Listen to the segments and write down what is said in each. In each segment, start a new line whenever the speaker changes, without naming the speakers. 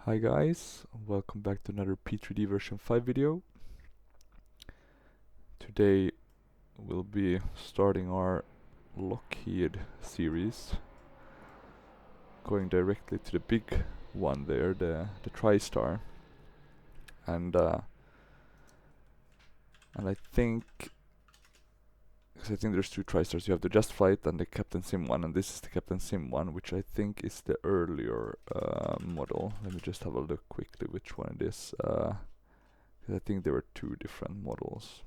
Hi guys, welcome back to another P3D version 5 video. Today we'll be starting our Lockheed series, going directly to the big one there, the TriStar. And I think, because I think there's two TriStars. You have the Just Flight and the Captain Sim one, and this is the Captain Sim one, which I think is the earlier model. Let me just have a look quickly which one it is. I think there were two different models.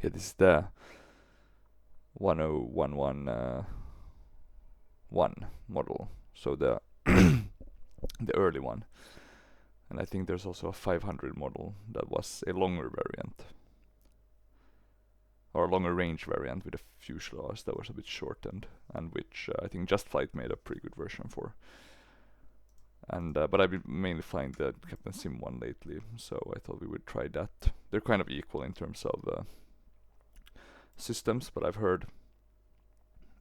Yeah, this is the 10111-1 model, so the the early one. And I think there's also a 500 model that was a longer variant, or a longer range variant with a fuselage that was a bit shortened, and which I think Just Flight made a pretty good version for. And but I've been mainly flying the Captain Sim one lately, so I thought we would try that. They're kind of equal in terms of systems, but I've heard,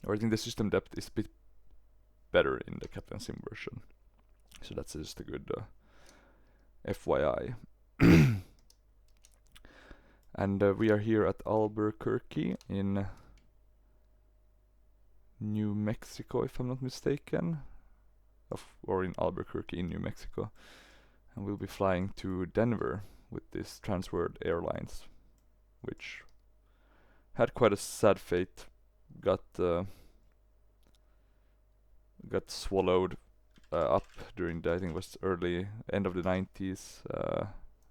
or I think the system depth is a bit better in the Captain Sim version, so that's just a good FYI. And we are here at Albuquerque in New Mexico, if I'm not mistaken, or in Albuquerque in New Mexico, and we'll be flying to Denver with this Transworld Airlines, which had quite a sad fate. Got swallowed up during the, I think it was end of the 90s,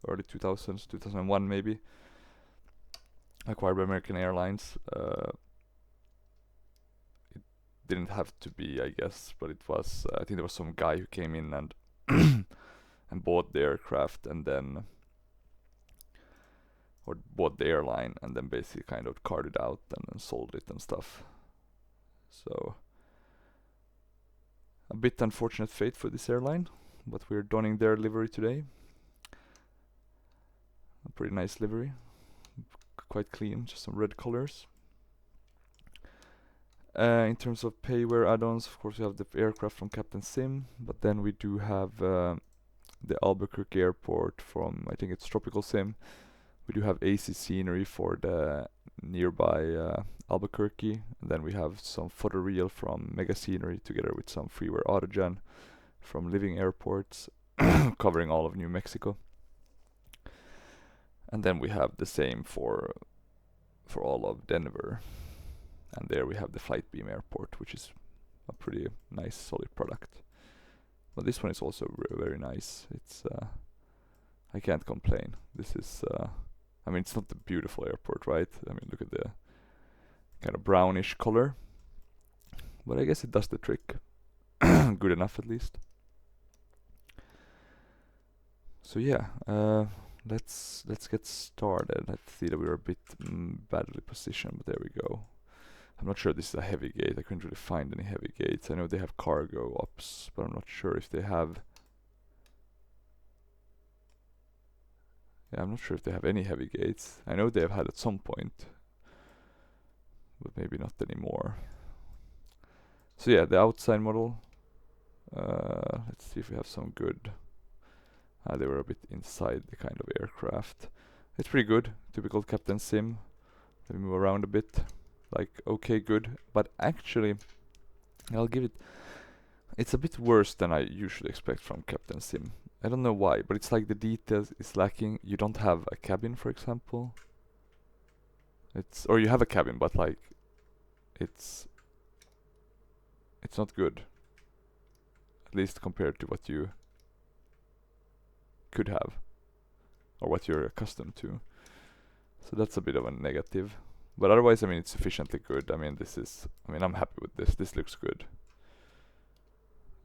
early 2000s, 2001 maybe. Acquired by American Airlines. It didn't have to be, I guess, but it was. I think there was some guy who came in and and bought the aircraft, and then, or bought the airline, and then basically kind of carted out and then sold it and stuff. So a bit unfortunate fate for this airline, but we're donning their livery today. A pretty nice livery, quite clean, just some red colors. In terms of payware add-ons, of course we have the aircraft from Captain Sim, but then we do have the Albuquerque airport from, I think it's Tropical Sim. We do have AC scenery for the nearby Albuquerque, and then we have some photoreal from Mega Scenery together with some freeware autogen from Living Airports, covering all of New Mexico. And then we have the same for all of Denver, and there we have the Flight Beam Airport, which is a pretty nice solid product. But this one is also very nice. It's I can't complain. This is I mean, it's not the beautiful airport, right? I mean, look at the kind of brownish color, but I guess it does the trick. Good enough, at least. So yeah, let's get started. I see that we're a bit badly positioned, but there we go. I'm not sure this is a heavy gate. I couldn't really find any heavy gates. I know they have cargo ops, but I'm not sure if they have. Yeah, I'm not sure if they have any heavy gates. I know they have had at some point, but maybe not anymore. So yeah, the outside model. Let's see if we have some good. They were a bit inside the kind of aircraft. It's pretty good. Typical Captain Sim. Let me move around a bit. Like, okay, good. But actually, I'll give it. It's a bit worse than I usually expect from Captain Sim. I don't know why, but it's like the details is lacking. You don't have a cabin, for example. Or you have a cabin, but like, it's not good. At least compared to what you could have, or what you're accustomed to. So that's a bit of a negative. But otherwise, I mean, it's sufficiently good. I mean, I'm happy with this. This looks good.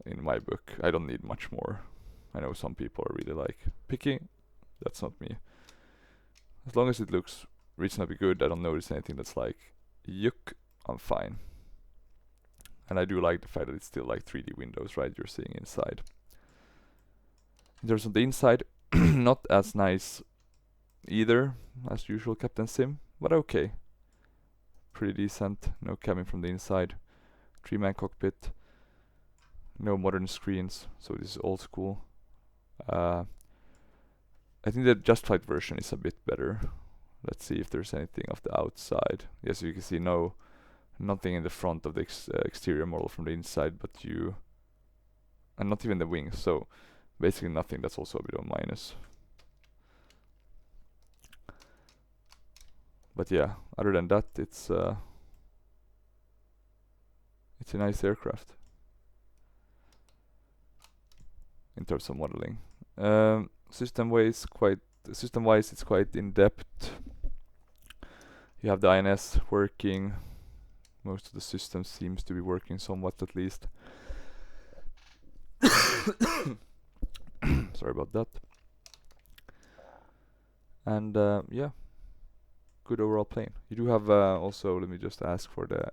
In my book, I don't need much more. I know some people are really like picky. That's not me. As long as it looks reasonably good, I don't notice anything that's like, yuck, I'm fine. And I do like the fact that it's still like 3D windows, right? You're seeing inside. In terms of the inside, not as nice either as usual Captain Sim, but okay. Pretty decent. No cabin from the inside. 3-man cockpit. No modern screens, so this is old school. I think the Just Flight version is a bit better. Let's see if there's anything of the outside. Yes, you can see nothing in the front of the exterior model from the inside, but and not even the wings, so basically nothing. That's also a bit of a minus. But yeah, other than that, it's a nice aircraft in terms of modeling. System-wise, it's quite in depth. You have the INS working. Most of the system seems to be working somewhat, at least. Sorry about that. And yeah, good overall plane. You do have also, let me just ask for the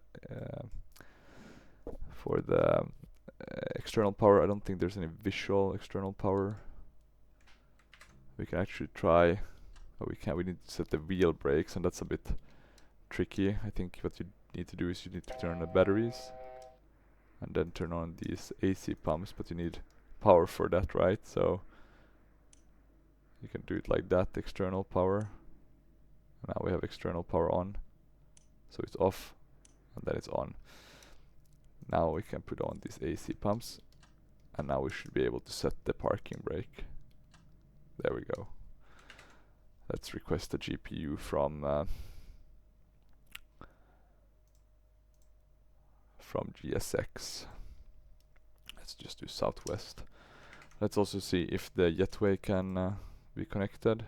external power. I don't think there's any visual external power. We can actually try. Oh, we can't. We need to set the wheel brakes, and that's a bit tricky. I think what you need to do is you need to turn on the batteries and then turn on these AC pumps, but you need power for that, right? So you can do it like that, external power. Now we have external power on, so it's off and then it's on. Now we can put on these AC pumps, and now we should be able to set the parking brake. There we go. Let's request a GPU from GSX. Let's just do Southwest. Let's also see if the jetway can be connected.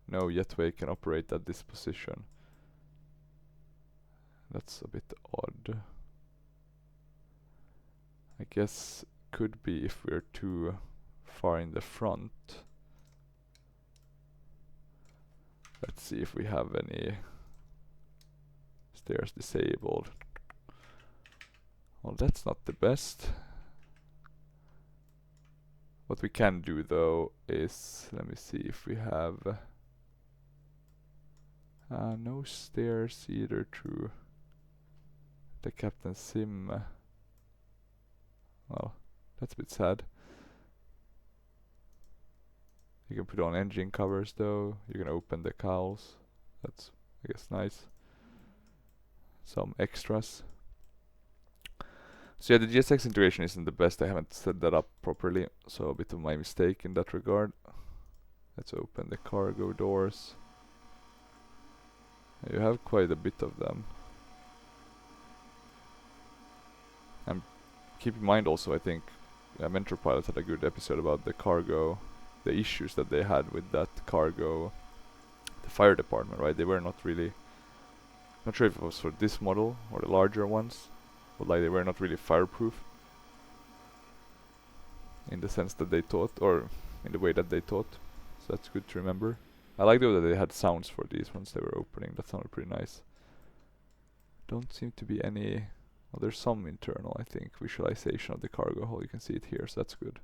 No jetway can operate at this position. That's a bit odd. I guess could be if we're too far in the front. Let's see if we have any stairs disabled. Well, that's not the best. What we can do though is, let me see if we have no stairs either through the Captain Sim. Well, that's a bit sad. You can put on engine covers though. You can open the cowls. That's, I guess, nice. Some extras. So yeah, the GSX integration isn't the best. I haven't set that up properly, so a bit of my mistake in that regard. Let's open the cargo doors. You have quite a bit of them. And keep in mind also, I think Mentor Pilot had a good episode about the cargo, the issues that they had with that cargo, the fire department, right? They were not really, not sure if it was for this model or the larger ones, but like they were not really fireproof in the sense that they thought, or in the way that they thought. So that's good to remember. I like though that they had sounds for these once they were opening. That sounded pretty nice. Don't seem to be any. Well, there's some internal, I think, visualization of the cargo hull. You can see it here, so that's good.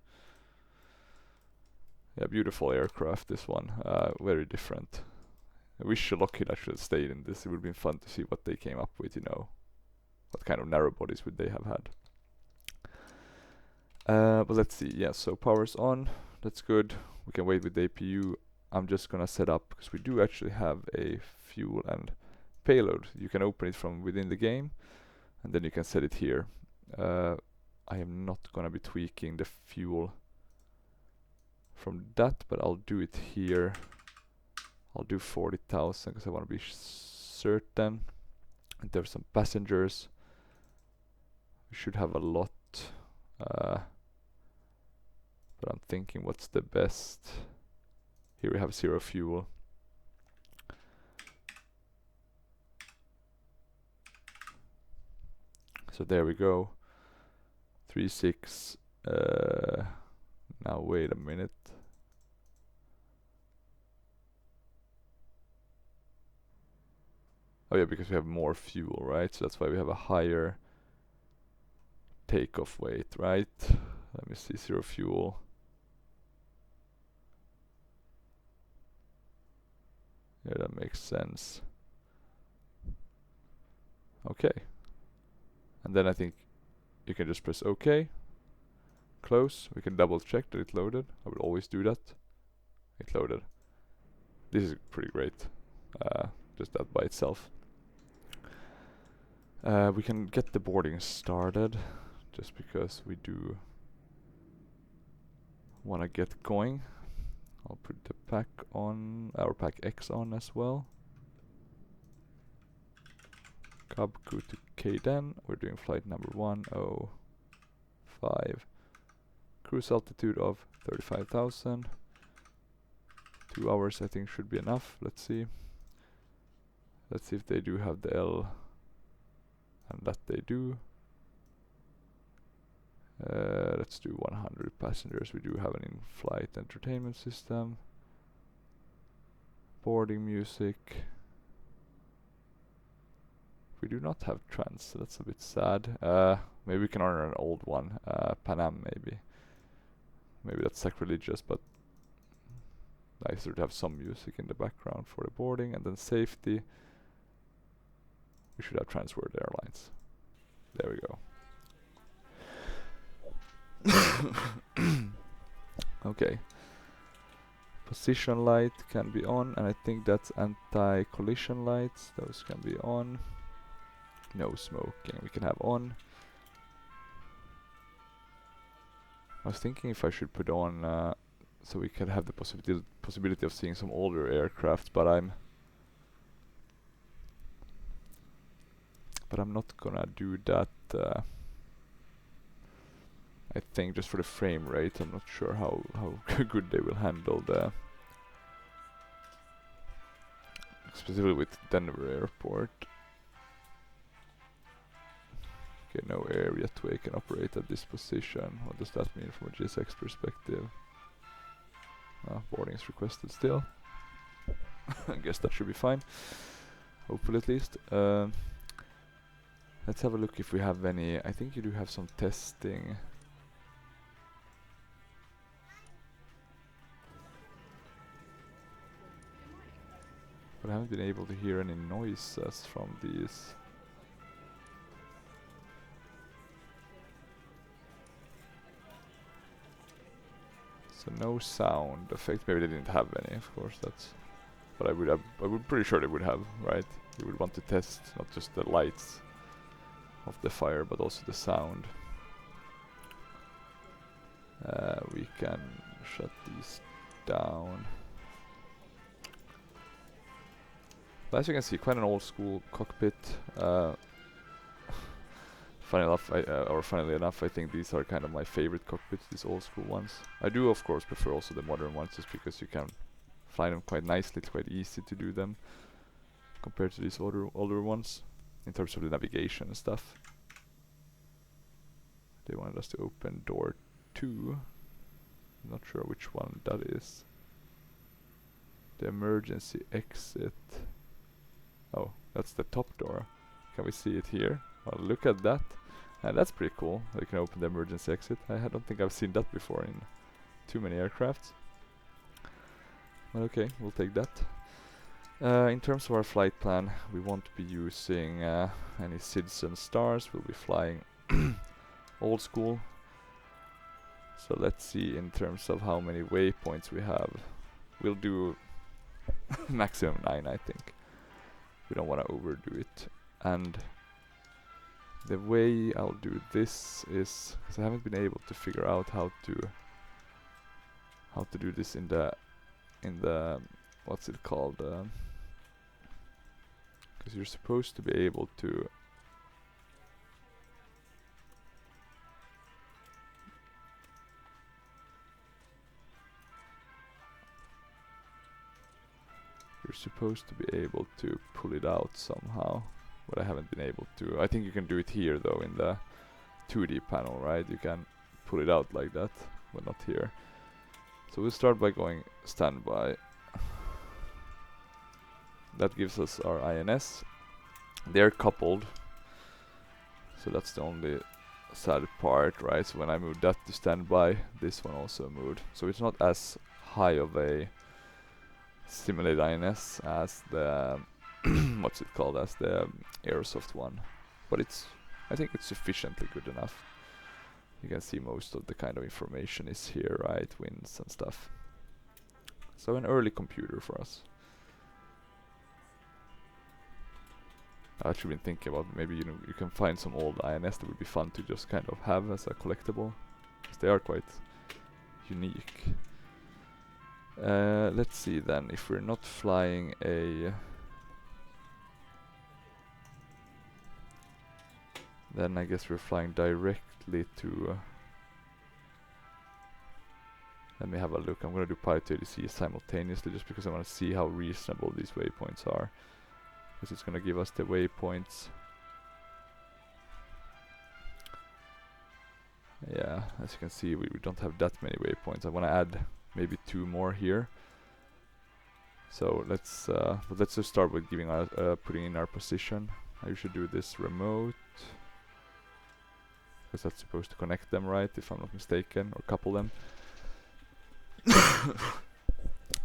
Yeah, beautiful aircraft, this one. Very different. I wish Lockheed actually stayed in this. It would have been fun to see what they came up with, you know. What kind of narrow bodies would they have had? But let's see. Yeah, so power's on. That's good. We can wait with the APU. I'm just gonna set up, because we do actually have a fuel and payload. You can open it from within the game, and then you can set it here. I am not gonna be tweaking the fuel from that, but I'll do it here. I'll do 40,000 because I want to be certain. And there's some passengers. We should have a lot. But I'm thinking what's the best. Here we have 0 fuel. So there we go. 3.6. Now wait a minute. Oh yeah, because we have more fuel, right? So that's why we have a higher takeoff weight, right? Let me see, 0 fuel. Yeah, that makes sense. Okay. And then I think you can just press OK. close. We can double check that it loaded. I would always do that. It loaded. This is pretty great. Just that by itself. We can get the boarding started, just because we do want to get going. I'll put the pack on, our pack X on as well. KABQ to KDEN. We're doing flight number 105. Cruise altitude of 35,000. 2 hours I think should be enough. Let's see. Let's see if they do have the L, and that they do. Let's do 100 passengers. We do have an in-flight entertainment system. Boarding music. We do not have trans, so that's a bit sad. Maybe we can order an old one. Pan Am maybe. Maybe that's sacrilegious, but nicer to have some music in the background for the boarding. And then safety. We should have Transworld Airlines. There we go. Okay. Position light can be on, and I think that's anti-collision lights. Those can be on. No smoking we can have on. I was thinking if I should put on so we can have the possibility of seeing some older aircraft, but I'm not gonna do that. I think just for the frame rate, I'm not sure how good they will handle the, specifically with Denver Airport. Okay, no area to can operate at this position. What does that mean from a GSX perspective? Boarding is requested still. I guess that should be fine. Hopefully at least. Let's have a look if we have any. I think you do have some testing. But I haven't been able to hear any noises from these. So no sound effects. Maybe they didn't have any, of course. That's. But I would pretty sure they would have, right? You would want to test not just the lights of the fire, but also the sound. We can shut these down. But as you can see, quite an old school cockpit. Funnily enough, I think these are kind of my favorite cockpits, these old school ones. I do of course prefer also the modern ones, just because you can fly them quite nicely. It's quite easy to do them compared to these older ones in terms of the navigation and stuff. They wanted us to open door 2. I'm not sure which one that is. The emergency exit. Oh, that's the top door. Can we see it here? Well, look at that. That's pretty cool. We can open the emergency exit. I don't think I've seen that before in too many aircrafts. Well, okay, we'll take that. In terms of our flight plan, we won't be using any SIDS and stars. We'll be flying old school. So let's see in terms of how many waypoints we have. We'll do maximum 9, I think. We don't want to overdo it. And the way I'll do this is, because I haven't been able to figure out how to do this in the what's it called? Because you're supposed to be able to be able to pull it out somehow, but I haven't been able to. I think you can do it here though in the 2D panel, right? You can pull it out like that, but not here. So we'll start by going standby. That gives us our INS. They're coupled, so that's the only sad part, right? So when I move that to standby, this one also moved. So it's not as high of a simulated INS as the what's it called, as the Aerosoft one, but I think it's sufficiently good enough. You can see most of the kind of information is here, right? Winds and stuff. So an early computer for us. I've actually been thinking about maybe, you know, you can find some old INS that would be fun to just kind of have as a collectible, because they are quite unique. Let's see then, if we're not flying a... Then I guess we're flying directly to... let me have a look. I'm gonna do Prepar3d simultaneously just because I want to see how reasonable these waypoints are. Because it's gonna give us the waypoints. Yeah, as you can see, we don't have that many waypoints. I want to add maybe 2 more here. So let's but let's just start with giving our putting in our position. I usually do this remote, because that's supposed to connect them, right? If I'm not mistaken, or couple them.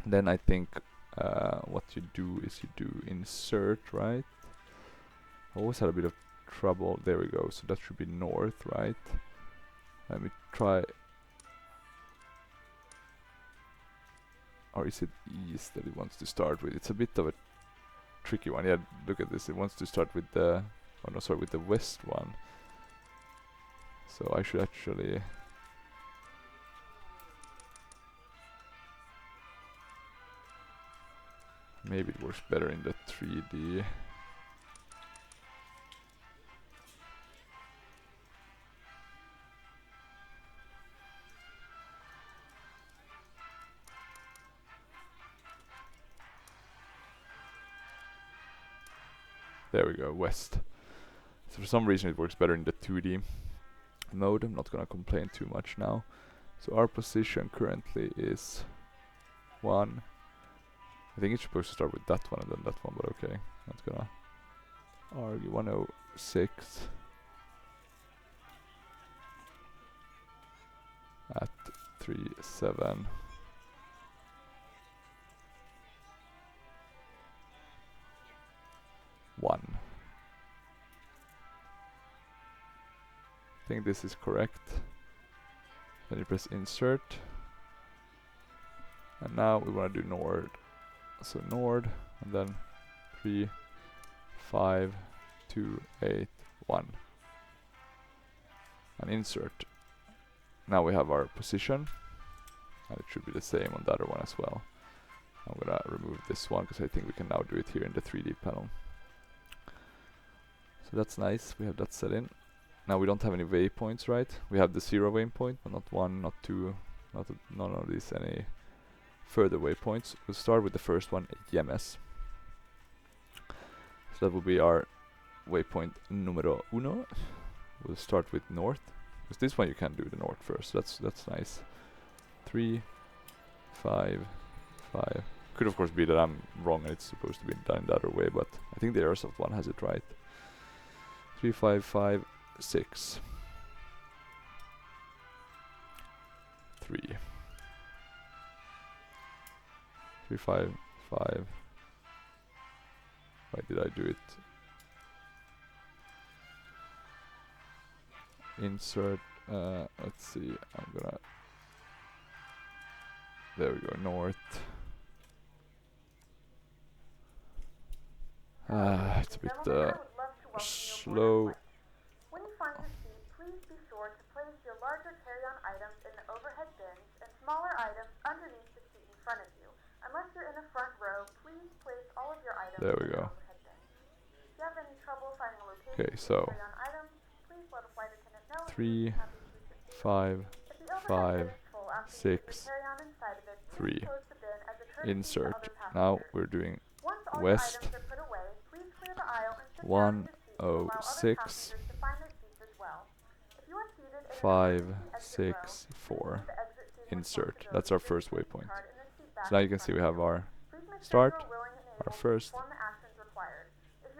Then I think what you do is you do insert, right? I always had a bit of trouble. There we go. So that should be north, right? Let me try. Or is it east that it wants to start with? It's a bit of a tricky one. Yeah, look at this. It wants to start with the... oh no, sorry, with the west one. So I should actually... maybe it works better in the 3D. There we go, west. So for some reason it works better in the 2D mode. I'm not gonna complain too much now. So our position currently is 1. I think it's supposed to start with that one and then that one, but okay. Not gonna argue. 106 at 37. One. I think this is correct. Then you press insert. And now we want to do nord. So nord, and then 3, 5, 2, 8, 1. And insert. Now we have our position. And it should be the same on the other one as well. I'm gonna remove this one because I think we can now do it here in the 3D panel. So that's nice, we have that set in. Now we don't have any waypoints, right? We have the 0 waypoint, but not 1, not 2, none of these any further waypoints. We'll start with the first one, EMS. So that will be our waypoint numero 1. We'll start with north, because this one you can do the north first, so that's nice. 3, 5, 5. Could of course be that I'm wrong and it's supposed to be done the other way, but I think the airsoft one has it right. 3, 5, 5, 6. 3. 3, 5, 5. Why did I do it? Insert. Let's see. I'm gonna. There we go. North. It's a bit slow.
When you find your seat, please be sure to place your larger carry-on items in the overhead bins and smaller items underneath the seat in front of you. Unless you're in the front row, please place all of your items
there we
in
go.
the overhead bins. If you have any trouble finding a location
Okay,
for
so
carry-on items, please let a flight attendant know.
3, 5, 5, 6, 3. Insert. Now we're doing west. 106 5 6 4. Insert. That's our first waypoint. So now you can see we have our start, our first,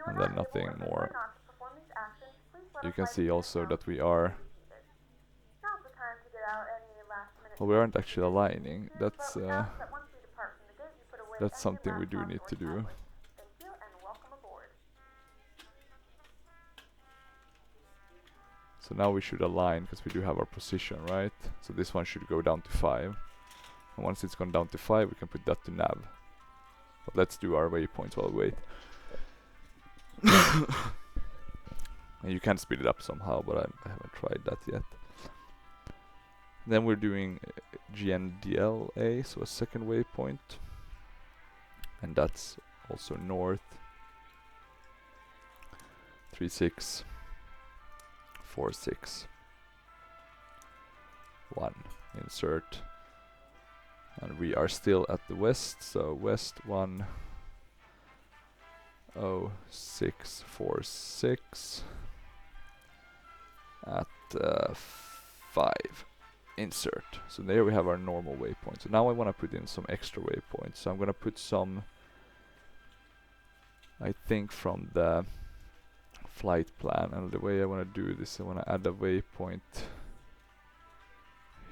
and then nothing more. You can see also that we are, well, we aren't actually aligning. That's something we do need to do. So now we should align, because we do have our position, right? So this one should go down to 5. And once it's gone down to 5, we can put that to nav. But let's do our waypoints while we wait. And you can speed it up somehow, but I haven't tried that yet. Then we're doing GNDLA, so a second waypoint. And that's also north. 36, 46, 1, insert. And we are still at the west, so west 1, 0, 6, 4, 6 at 5, insert. So there we have our normal waypoint. So now I want to put in some extra waypoints. So I'm going to put some, I think, from the flight plan. And the way I want to do this, I want to add a waypoint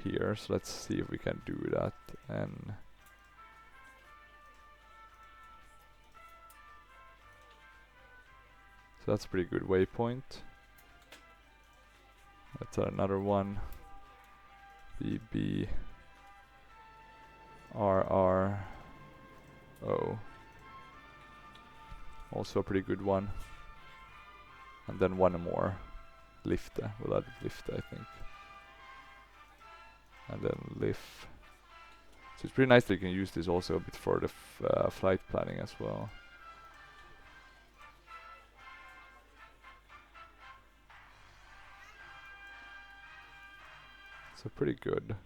here. So let's see if we can do that. And so that's a pretty good waypoint. Let's add another one. BB RR O. Also a pretty good one. And then one more. Lifte. We'll add Lifte, I think. And then Lift. So it's pretty nice that you can use this also a bit for the flight planning as well. So pretty good.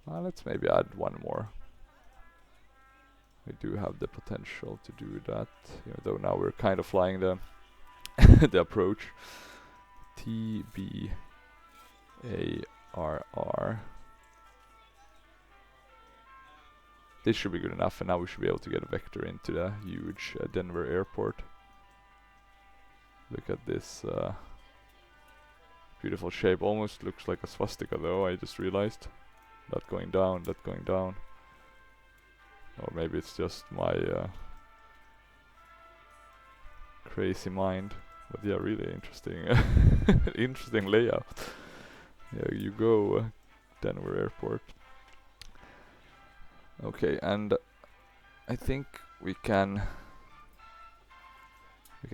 Let's maybe add one more. We do have the potential to do that, even though now we're kind of flying the the approach. TBARR. This should be good enough, and now we should be able to get a vector into the huge Denver airport. Look at this beautiful shape. Almost looks like a swastika though, I just realized. That going down, that going down. Or maybe it's just my crazy mind. But yeah, really interesting interesting layout. Yeah, you go, Denver airport. Okay, and I think we can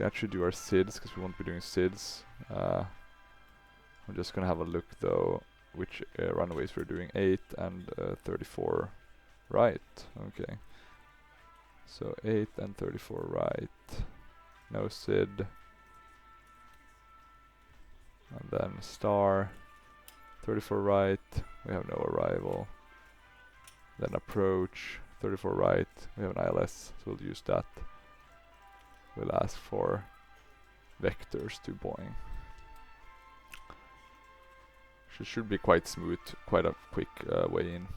actually do our SIDS, because we won't be doing SIDS. I'm just gonna have a look though which runways we're doing. 8 and 34 right. Okay, so 8 and 34 right, no SID. And then star 34 right, we have no arrival. Then approach 34 right, we have an ILS, so we'll use that. We'll ask for vectors to Boeing. Should be quite smooth, quite a quick way in.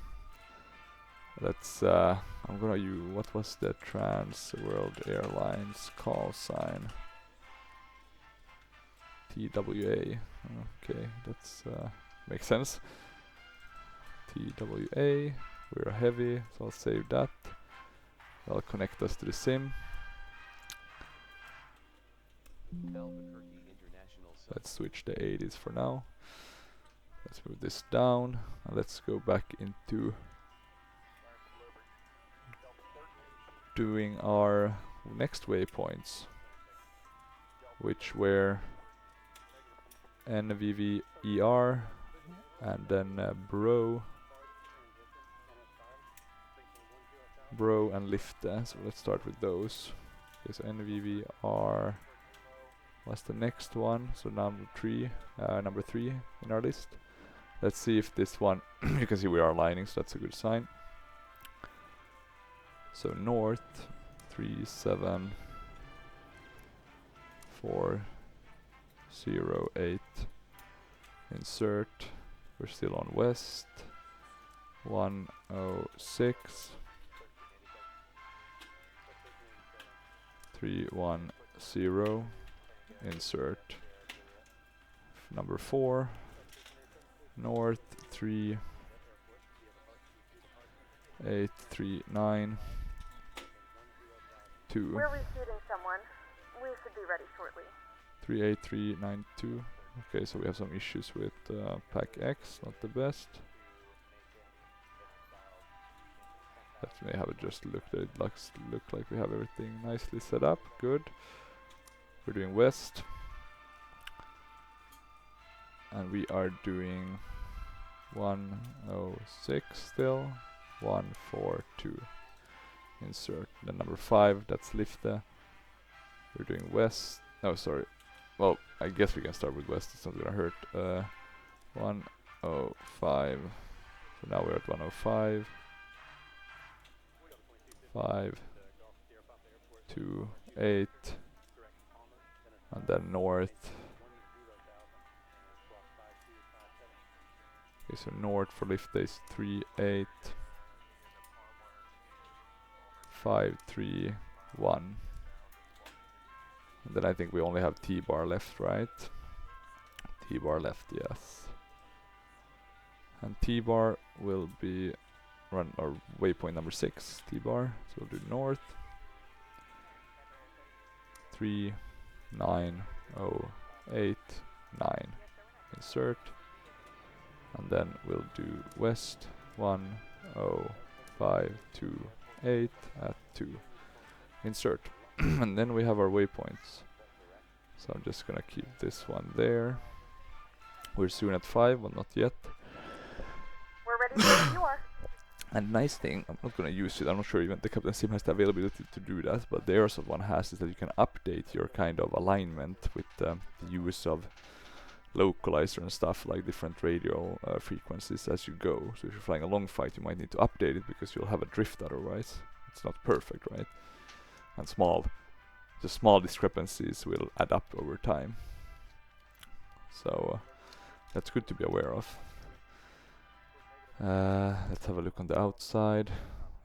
Let's I'm gonna use, what was the Trans World Airlines call sign? TWA. Okay, that's makes sense. TWA. We're heavy, so I'll save that. That'll connect us to the sim. Let's switch the 80s for now. Let's move this down, and let's go back into doing our next waypoints, which were NVVER and then Bro and Lifte. So let's start with those. Okay, so NVVR was the next one, so number 3 in our list. Let's see if this one you can see we are aligning, so that's a good sign. So north 37408, insert. We're still on west 106 310, insert. Number 4 north 3839 2.
We're refueling someone. We should be ready shortly.
38392. Okay, so we have some issues with pack X, not the best. Let me have it just look that it looks like we have everything nicely set up. Good. We're doing west. And we are doing 106 still. 142. Insert the number 5, that's Lifte. We're doing west. Oh, sorry. Well, I guess we can start with west, it's not gonna hurt. 105. So now we're at 105. 5, 2, 8. And then north. Okay, so north for Lifte is 3, 8. 5, 3, 1. And then I think we only have T-bar left, right? T-bar left, yes. And T-bar will be run or waypoint number 6, T-bar. So we'll do north. 3, 9, 0, 8, 9. Insert. And then we'll do west 1, 0, 5, 2, 8 at 2. Insert. And then we have our waypoints. So I'm just gonna keep this one there. We're soon at 5, but not yet.
We're ready when you are.
And nice thing, I'm not gonna use it, I'm not sure even the Captain Sim has the availability to do that, but the Airsoft one has is that you can update your kind of alignment with the use of localizer and stuff, like different radio frequencies as you go. So if you're flying a long fight, you might need to update it because you'll have a drift otherwise. It's not perfect, right? And the small discrepancies will add up over time. So that's good to be aware of. Let's have a look on the outside.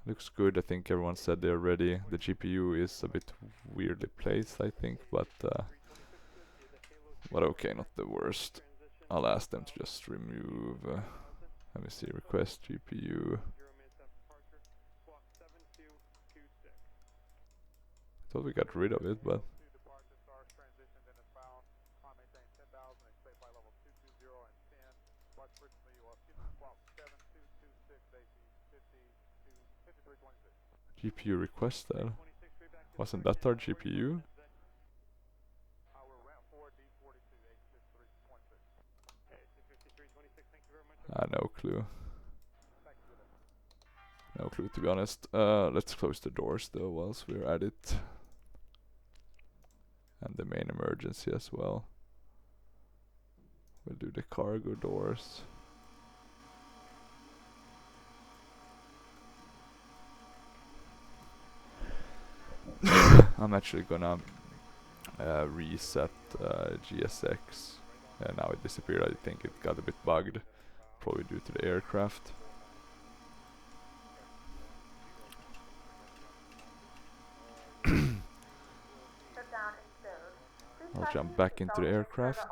Looks good. I think everyone said they're ready. The GPU is a bit weirdly placed, I think, but okay, not the worst. I'll ask them to just remove. Let me see. Request GPU. Thought we got rid of it, but GPU requested. Wasn't that our GPU? No clue. No clue, to be honest. Let's close the doors though whilst we're at it. And the main emergency as well. We'll do the cargo doors. I'm actually gonna reset GSX. Now it disappeared. I think it got a bit bugged, probably due to the aircraft. I'll jump back into the aircraft.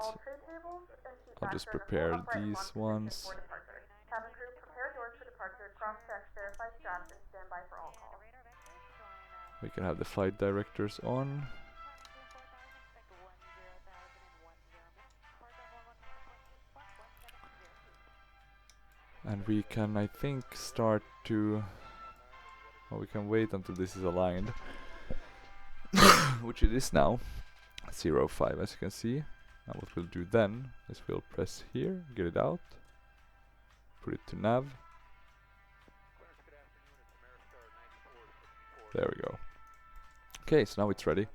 I'll just prepare these ones.
Cabin crew, prepare doors for departure, cross-check, verify straps, and stand by for all calls.
We can have the flight directors on. And we can, I think, start to... Well, we can wait until this is aligned. Which it is now. 05, as you can see. And what we'll do then is we'll press here, get it out. Put it to nav. There we go. Okay, so now it's ready.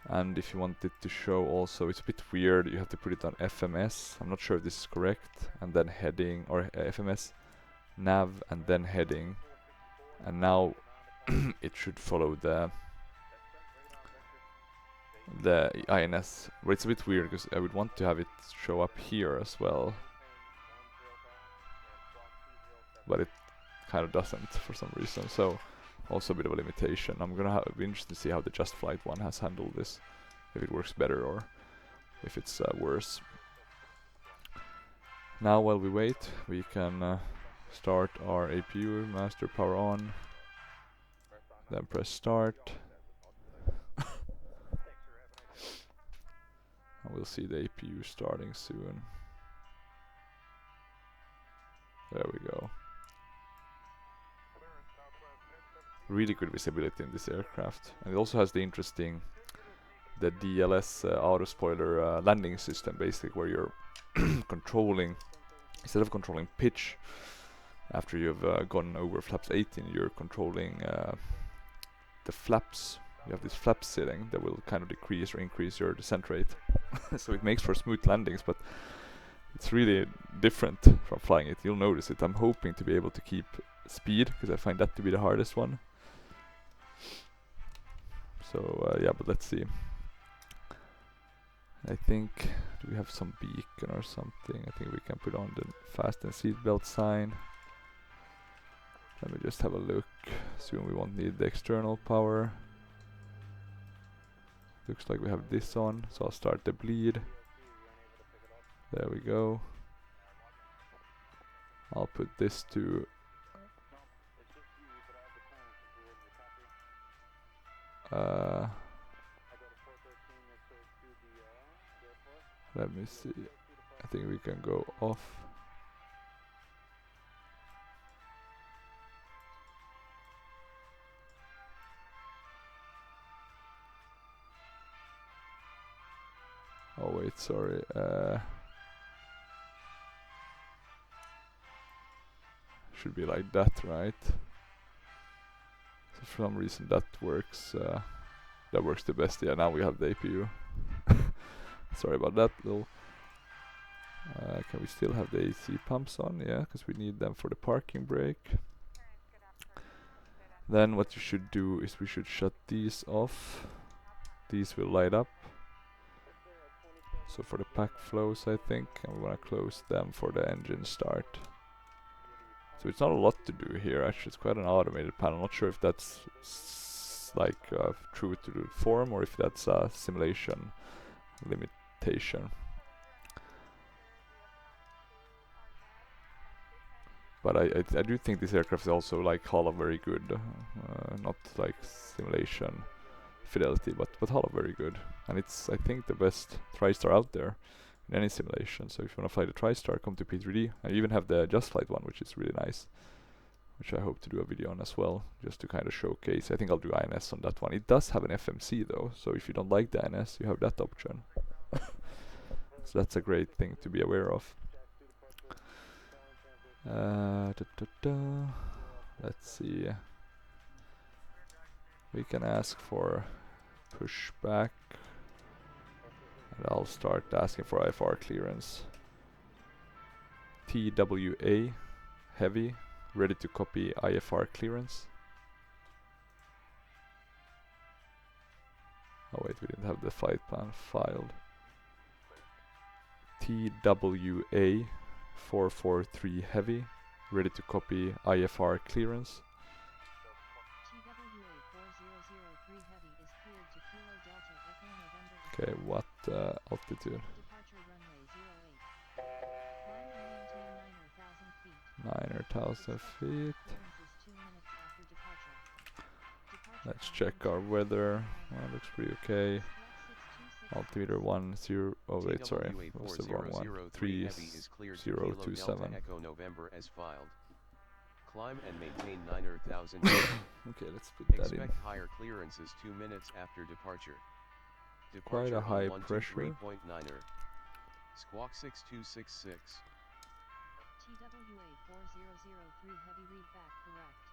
And if you want it to show also, it's a bit weird, you have to put it on FMS. I'm not sure if this is correct. And then heading, or FMS, nav, and then heading. And now it should follow the INS. But it's a bit weird because I would want to have it show up here as well. But it kind of doesn't for some reason. So also a bit of a limitation. I'm gonna be interested to see how the Just Flight one has handled this. If it works better or if it's worse. Now while we wait, we can start our APU, master power on. Then press start. We'll see the APU starting soon. There we go. Really good visibility in this aircraft, and it also has the interesting, the DLS auto spoiler landing system, basically, where you're controlling, instead of controlling pitch after you've gone over flaps 18, you're controlling the flaps. You have this flap setting that will kind of decrease or increase your descent rate. So it makes for smooth landings, but it's really different from flying it. You'll notice it. I'm hoping to be able to keep speed, because I find that to be the hardest one. So yeah, but let's see. I think, do we have some beacon or something? I think we can put on the fasten seatbelt sign. Let me just have a look. Soon we won't need the external power. Looks like we have this on, so I'll start the bleed. There we go. I'll put this to let me see. I think we can go off. Oh wait, sorry. Should be like that, right? So for some reason that works. That works the best. Yeah, now we have the APU. Sorry about that, though. Can we still have the AC pumps on? Yeah, because we need them for the parking brake. Then what you should do is we should shut these off. These will light up. So for the pack flows, I think, and we want to close them for the engine start. So it's not a lot to do here, actually. It's quite an automated panel. I'm not sure if that's like true to the form, or if that's a simulation limitation. But I do think this aircraft is also, like Hala, very good. Not like simulation fidelity, but Hala very good. And it's, I think, the best TriStar out there in any simulation. So if you want to fly the TriStar, come to P3D. I even have the Just Flight one, which is really nice, which I hope to do a video on as well, just to kind of showcase. I think I'll do INS on that one. It does have an FMC though, so if you don't like the INS, you have that option. So that's a great thing to be aware of. Let's see. We can ask for pushback, and I'll start asking for IFR clearance. TWA heavy, ready to copy IFR clearance. Oh wait, we didn't have the flight plan filed. TWA 443 heavy, ready to copy IFR clearance. Okay, what altitude? 9,000 feet. Let's check our weather. Looks pretty okay. Altimeter 10. Oh wait, sorry, that was the wrong one. 3027.
Climb and maintain 9,000.
Okay, let's put that in.
Expect higher clearances 2 minutes after departure.
Quite a high pressure.
Squawk 6266.
TWA 4003 heavy read back correct.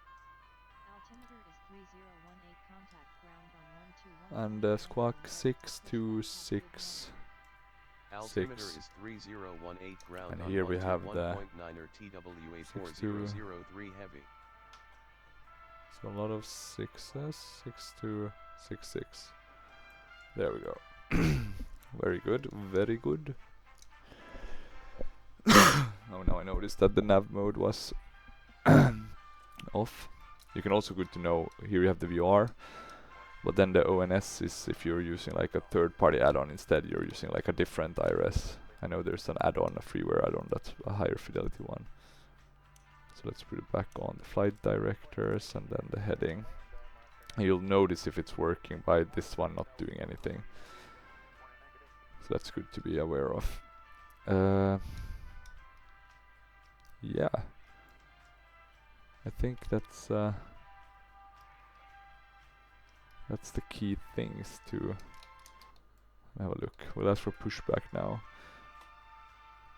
Altimeter is 3018 contact ground on 121.
And Squawk 626.
Altimeter is 3018 ground
And
on
here we have the
121.9er TWA 4003 heavy.
So a lot of 6s. 6266. There we go. Very good, very good. Oh, now I noticed that the nav mode was off. You can also, good to know, here you have the VR, but then the ONS is if you're using like a third-party add-on instead, you're using like a different IRS. I know there's an add-on, a freeware add-on, that's a higher fidelity one. So let's put it back on the flight directors and then the heading. And you'll notice if it's working by this one not doing anything. So that's good to be aware of. Yeah, I think that's the key things to have a look. We'll ask for pushback now.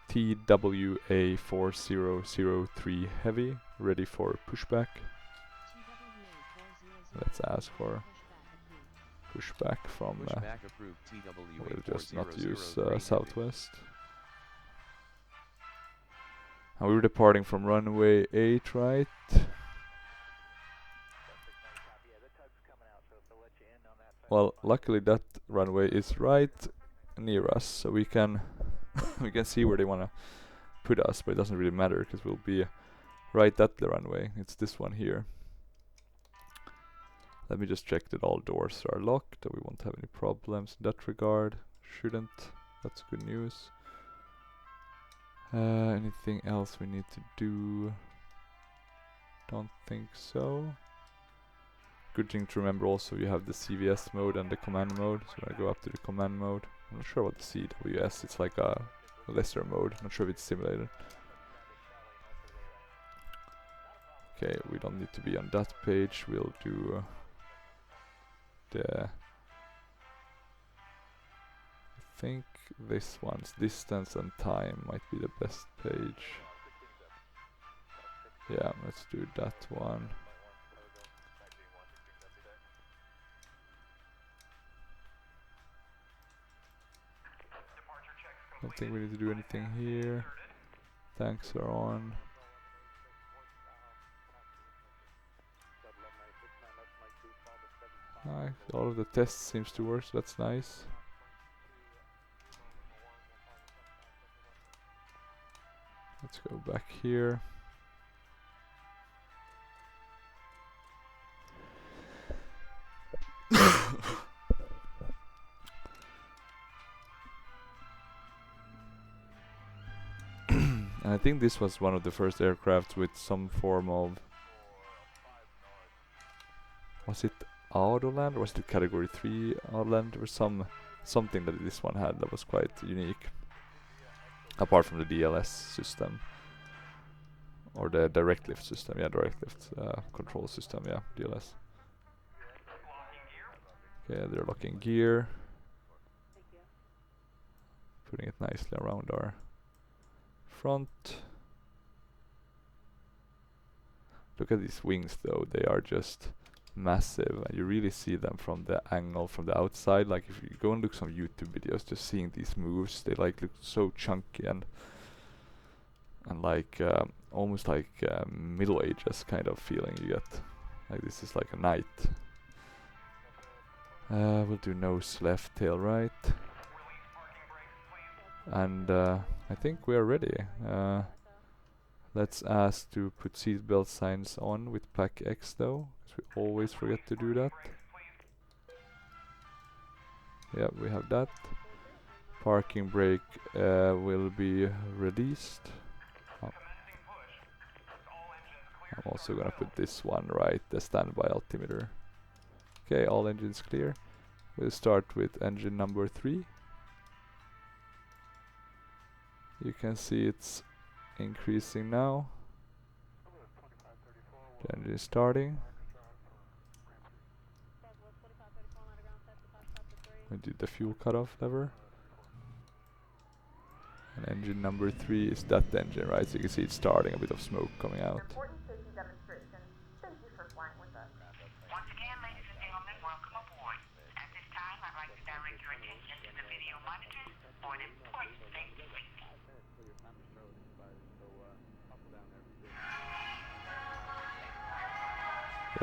TWA4003 heavy, ready for pushback. Let's ask for pushback from.
Pushback approved
We'll just not use
TWA4003 heavy.
Southwest. And we were departing from runway 8, right? Well, luckily that runway is right near us, so we can we can see where they wanna put us, but it doesn't really matter because we'll be right at the runway. It's this one here. Let me just check that all doors are locked, that we won't have any problems in that regard. Shouldn't. That's good news. Anything else we need to do? Don't think so. Good thing to remember also, you have the CVS mode and the command mode. So when I go up to the command mode, I'm not sure what the CWS, it's like a lesser mode. Not sure if it's simulated. Okay, we don't need to be on that page. We'll do the... I think this one's distance and time might be the best page. Yeah, let's do that one. Don't think we need to do anything here. Tanks are on. All of the tests seems to work, so that's nice. Let's go back here. And I think this was one of the first aircraft with some form of... Was it Autoland or was it category 3 Autoland or something that this one had that was quite unique. Apart from the DLS system. Or the direct lift system, yeah, direct lift control system, yeah, DLS. Okay, they're locking gear. Putting it nicely around our front. Look at these wings though, they are just massive and you really see them from the angle from the outside. Like if you go and look some YouTube videos, just seeing these moves, they like look so chunky and like almost like Middle Ages kind of feeling you get. Like this is like a knight. We'll do nose left, tail right. And I think we are ready. Let's ask to put seatbelt signs on with pack X though, because we always forget to do that. Yeah, we have that. Parking brake will be released. Oh. I'm also gonna put this one right, the standby altimeter. Okay, all engines clear. We'll start with engine number 3. You can see it's increasing now. The engine is starting. We did the fuel cutoff lever. And engine number 3 is that engine, right? So you can see it's starting, a bit of smoke coming out.
Important safety demonstration. Thank you for flying with us.
Once again, ladies and gentlemen, welcome aboard. At this time, I'd like to direct your attention to the video monitors for an important safety briefing.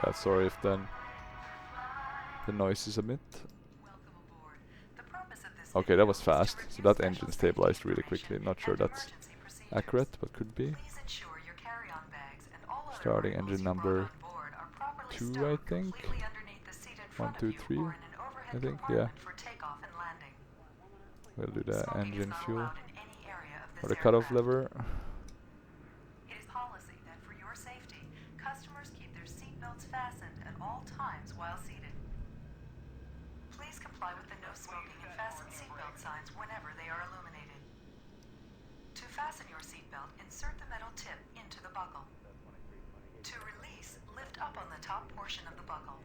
Yeah, sorry if then the noise is a bit. Okay, that was fast. So that engine stabilized really quickly. Not sure that's accurate, but could be. Starting engine number 2, I think. 1, 2, 3, I think, yeah. We'll do the engine fuel or the cutoff lever.
It is policy that for your safety, customers keep their seatbelts fastened at all times while seated.
Please comply with the no smoking and fasten seatbelt signs whenever they are illuminated. To fasten your seatbelt, insert the metal tip into the buckle. To release, lift up on the top portion of the buckle.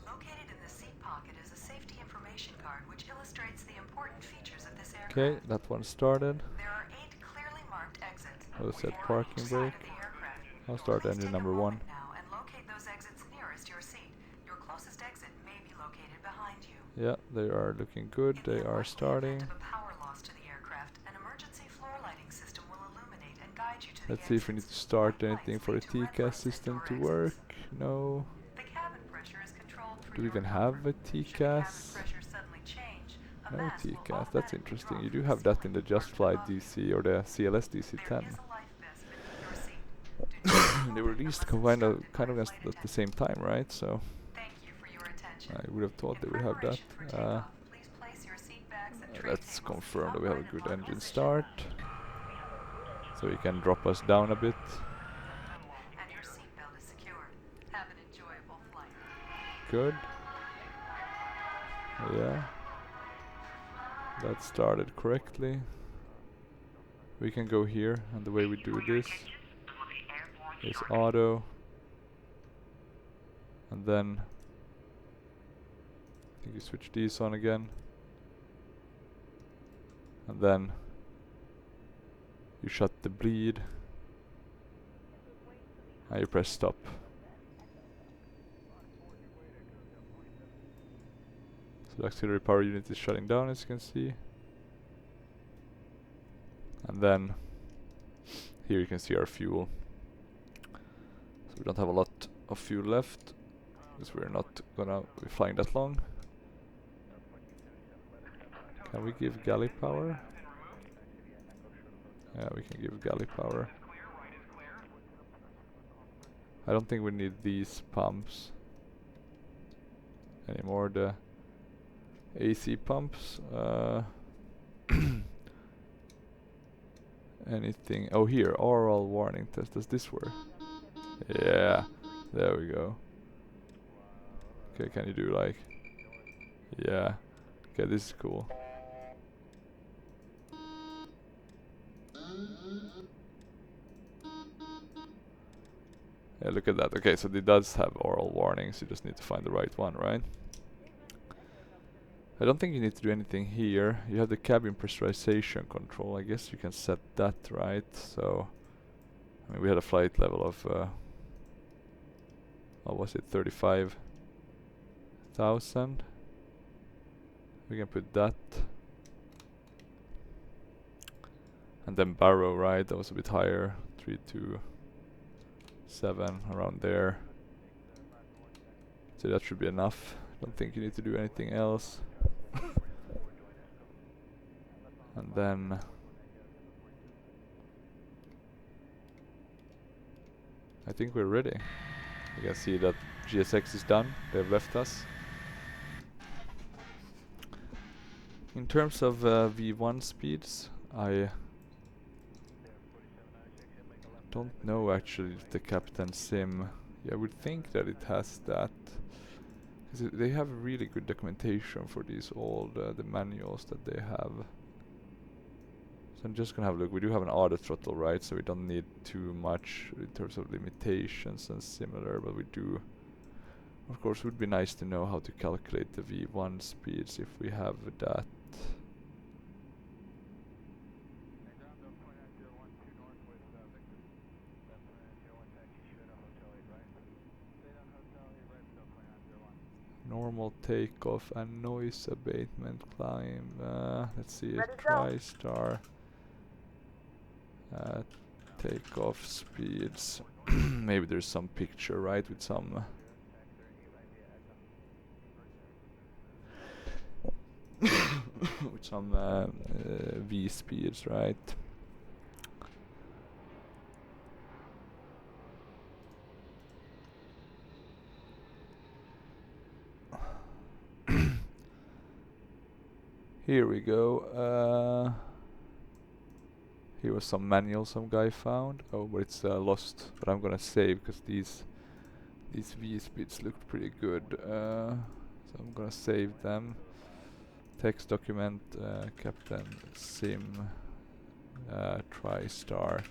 Located in the seat pocket is a safety information card which illustrates the important features of this aircraft.
Okay, that one started.
There are 8 clearly marked exits.
I'll set
4 on
parking
each side
brake.
of the aircraft.
I'll start
Please
engine
take a
number 1.
moment now and locate those exits nearest your seat. Your closest exit may be located behind you.
Yeah, they are looking good.
In
They
the
are
unlikely
starting.
event of a power loss to the aircraft, an emergency floor lighting system will illuminate and guide you to the
Let's see if we need to start anything for the TCAS system to work. No.
The cabin pressure is controlled for
Do we
your
even have a
comfort. Should the cabin
TCAS?
pressure suddenly change, a
No
mask will
TCAS, that's
automatically
interesting.
drop
You
from
do
the
have that in
ceiling
the
or
Just
from
Fly
above you.
DC or the CLS
There
DC-10.
is a life vest beneath your seat. Do not
They
remove
were
it
released
unless
kind of
instructed by a
at
flight
the same time, right? So
Thank you for your attention.
I would have thought they
In
would have that.
preparation for takeoff, please place your seat bags and tray
Let's
tables in
confirm
the
that we have a
upright and
good
locked
engine
position.
start. So you can drop us down a bit.
And your seatbelt is secured. Have an enjoyable flight.
Good. Yeah. That started correctly. We can go here, and the way we do this is auto. And then I think you switch these on again. And then you shut the bleed. And you press stop. So the auxiliary power unit is shutting down, as you can see. And then here you can see our fuel. So we don't have a lot of fuel left, because we're not gonna be flying that long. Can we give galley power? Yeah, we can give galley power. I don't think we need these pumps anymore, the AC pumps. Anything? Oh, here, oral warning test. Does this work? Yeah, there we go. Okay, can you do like... Yeah. Okay, this is cool. Yeah, look at that. Okay, so it does have oral warnings. You just need to find the right one, right? I don't think you need to do anything here. You have the cabin pressurization control. I guess you can set that, right? So, I mean, we had a flight level of, what was it, 35,000. We can put that. And then barrow, right? That was a bit higher. 327, around there. So that should be enough. Don't think you need to do anything else. And then I think we're ready. You can see that GSX is done. They've left us. In terms of V1 speeds, I don't know actually if the Captain Sim... Yeah, I would think that it has that. They have really good documentation for these old the manuals that they have. So I'm just gonna have a look. We do have an auto throttle, right? So we don't need too much in terms of limitations and similar, but we do. Of course, it would be nice to know how to calculate the V1 speeds if we have that. Normal takeoff and noise abatement climb. Let's see,
Ready, go.
TriStar. Takeoff speeds. Maybe there's some picture, right, with some with some V speeds, right? Here we go. Here was some manual some guy found. Oh, but it's lost. But I'm gonna save because these V speeds looked pretty good. So So I'm gonna save them. Text document, Captain Sim TriStar.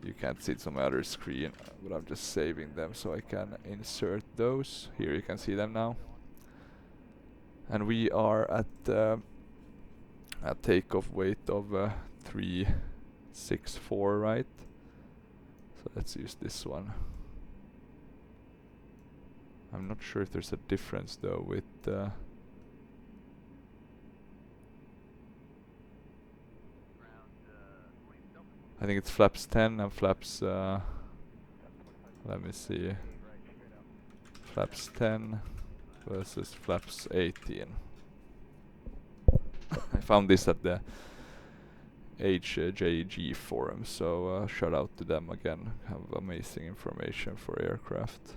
You can't see it on my other screen, but I'm just saving them so I can insert those. Here you can see them now. And we are at a takeoff weight of 364, right? So let's use this one. I'm not sure if there's a difference though with I think it's flaps 10 and flaps let me see, flaps 10 versus flaps 18. I found this at the HJG forum, so shout out to them again. Have amazing information for aircraft.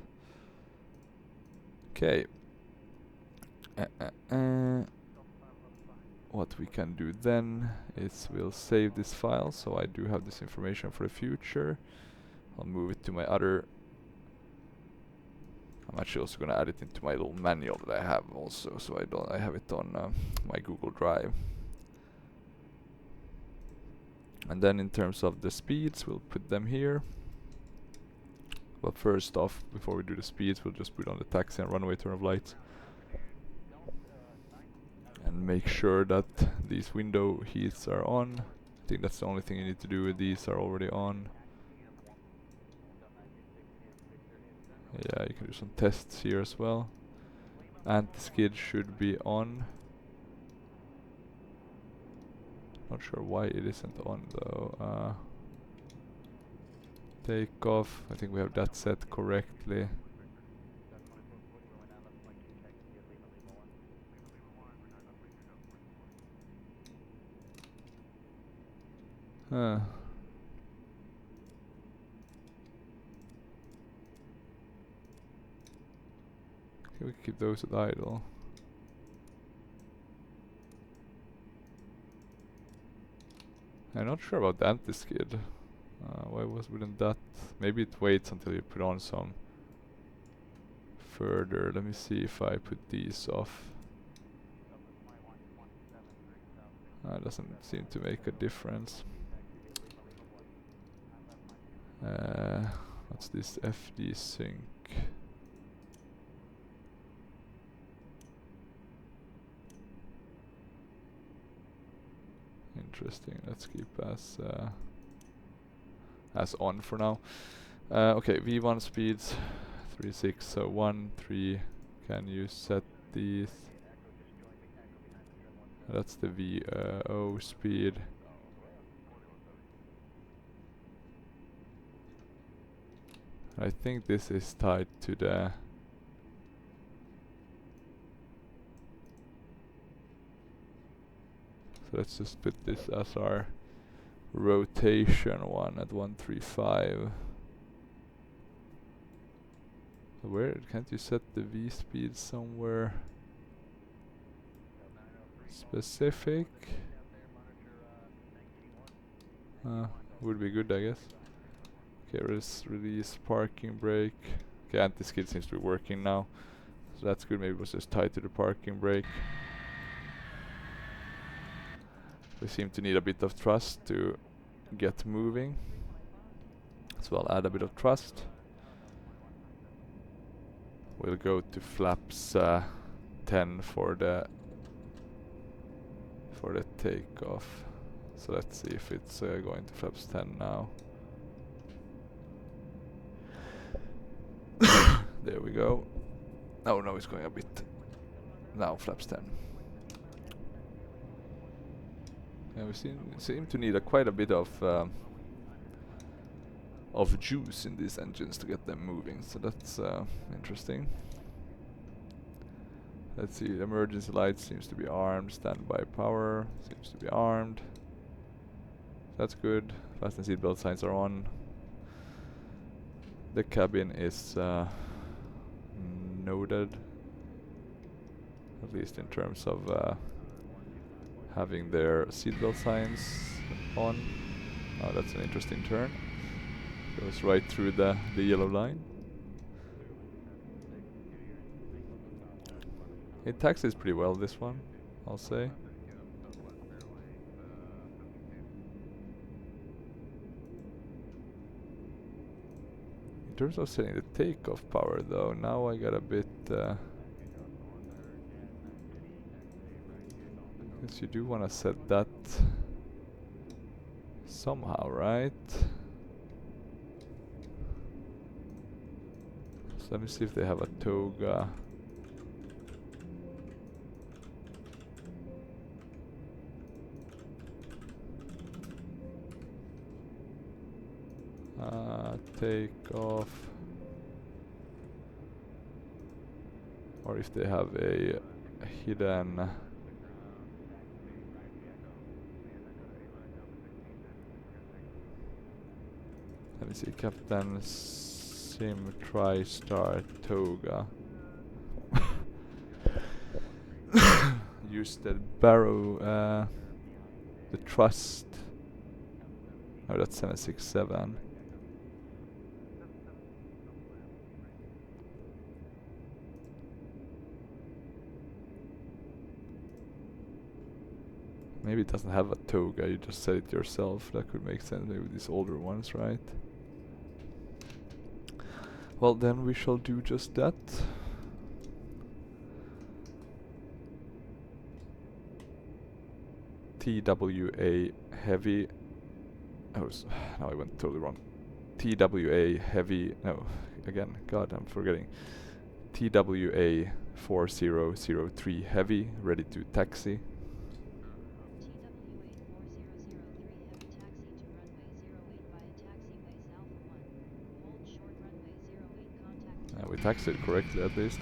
Okay. What we can do then is we'll save this file, so I do have this information for the future. I'll move it to my other. I'm actually also gonna add it into my little manual that I have also, so I have it on my Google Drive. And then in terms of the speeds, we'll put them here. But first off, before we do the speeds, we'll just put on the taxi and runway turn of lights. And make sure that these window heats are on. I think that's the only thing you need to do. These are already on. Yeah, you can do some tests here as well. Anti-skid should be on. Not sure why it isn't on though. Takeoff, I think we have that set correctly. Huh. Okay, we keep those at idle. I'm not sure about the anti-skid. Why wouldn't that? Maybe it waits until you put on some further. Let me see if I put these off. Doesn't seem to make a difference. What's this FD sync? Interesting. Let's keep as on for now. Okay, V1 speeds 3.6, so 1, 3. Can you set these? That's the VO speed. I think this is tied to the so let's just put this as our rotation one at 135. Where can't you set the V speed somewhere specific? Would be good, I guess. Okay, release parking brake. Okay, anti-skid seems to be working now, so that's good. Maybe it was just tied to the parking brake. We seem to need a bit of thrust to get moving, so I'll add a bit of thrust. We'll go to flaps 10 for the takeoff. So let's see if it's going to flaps 10 now. There we go. Oh no, it's going a bit. Now flaps 10. And we seem to need quite a bit of juice in these engines to get them moving, so that's interesting. Let's see, emergency light seems to be armed, standby power seems to be armed. That's good. Fasten seatbelt signs are on. The cabin is noted, at least in terms of having their seatbelt signs on. Oh, that's an interesting turn. Goes right through the yellow line. It taxis pretty well, this one, I'll say. In terms of setting the takeoff power though, now I got a bit... guess you do want to set that somehow, right? So let me see if they have a toga. Take off. Or if they have a hidden... Let me see, Captain Sim TriStar Toga. Use the barrow, the trust. Oh, that's 767. Maybe it doesn't have a toga, you just set it yourself. That could make sense, maybe these older ones, right? Well, then we shall do just that. TWA heavy. Oh, now I went totally wrong. TWA heavy. No, again, God, I'm forgetting. TWA 4003 heavy, ready to taxi. We taxied correctly at least.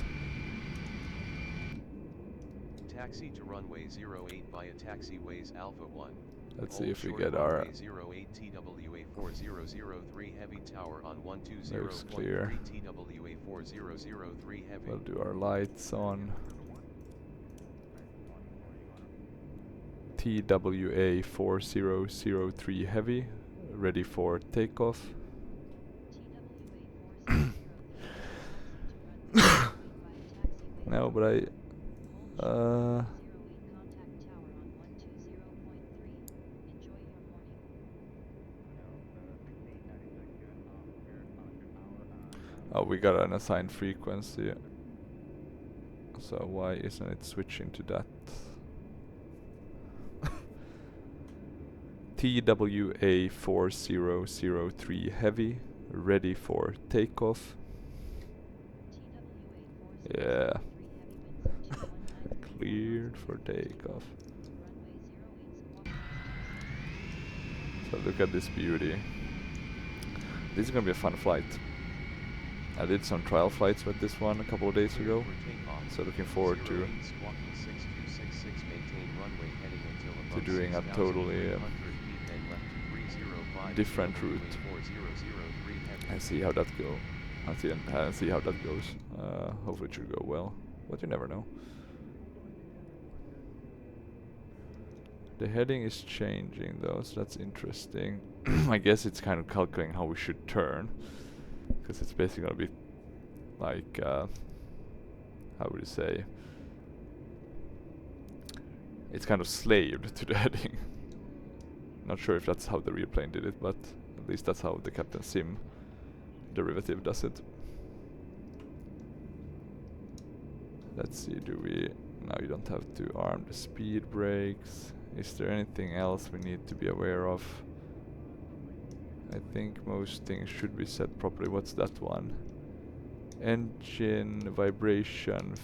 Taxi to runway 08 via taxiways Alpha 1.
Let's see if we get our
08 TWA 4003 heavy tower on 120.3
looks clear.
TWA 4003 heavy.
We'll do our lights on. TWA 4003 heavy, ready for takeoff. No, but oh, we got an assigned frequency. So why isn't it switching to that? TWA 4003 heavy, ready for takeoff. Yeah. Cleared for takeoff. So look at this beauty. This is gonna be a fun flight. I did some trial flights with this one a couple of days ago, so looking forward to doing a totally different route and see how that goes. And see how that goes. Hopefully it should go well, but you never know. The heading is changing though, so that's interesting. I guess it's kind of calculating how we should turn, because it's basically gonna be like, how would you say? It's kind of slaved to the heading. Not sure if that's how the real plane did it, but at least that's how the Captain Sim derivative does it. Let's see, do we... Now you don't have to arm the speed brakes. Is there anything else we need to be aware of? I think most things should be set properly. What's that one? Engine vibration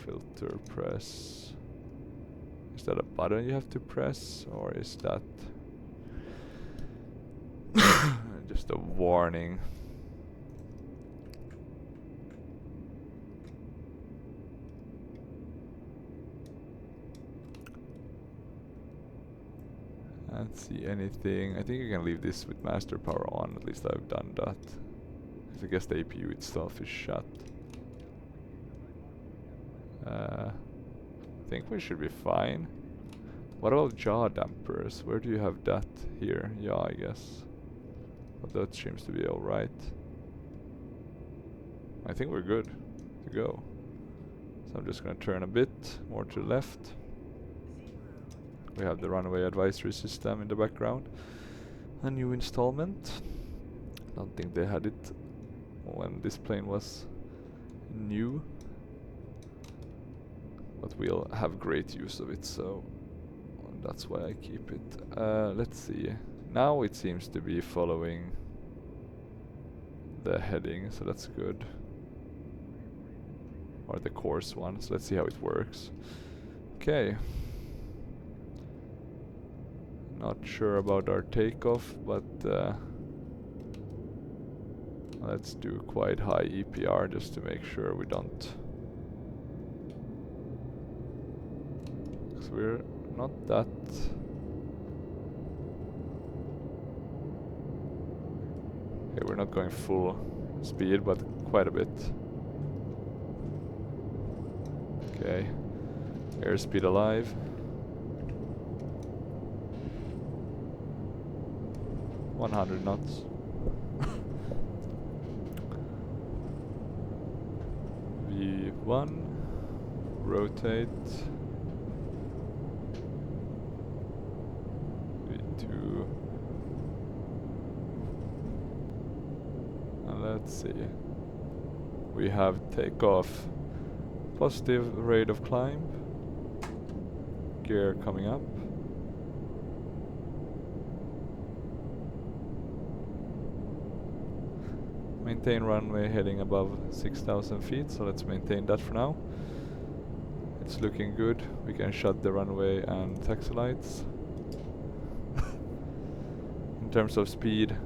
filter press. Is that a button you have to press, or is that just a warning? I don't see anything. I think I can leave this with master power on. At least I've done that. I guess the APU itself is shut. I think we should be fine. What about jaw dampers? Where do you have that? Here? Yeah, I guess. But that seems to be alright. I think we're good to go. So I'm just gonna turn a bit more to the left. We have the runway advisory system in the background. A new installment. Don't think they had it when this plane was new. But we'll have great use of it, so that's why I keep it. Let's see. Now it seems to be following the heading, so that's good. Or the course one, so let's see how it works. Okay. Not sure about our takeoff, but let's do quite high EPR just to make sure we don't. Because we're not that. Okay, we're not going full speed, but quite a bit. Okay, airspeed alive. .100 knots. V1, rotate. V2. And let's see. We have takeoff. Positive rate of climb. Gear coming up. Maintain runway heading above 6,000 feet, so let's maintain that for now. It's looking good. We can shut the runway and taxi lights. In terms of speed,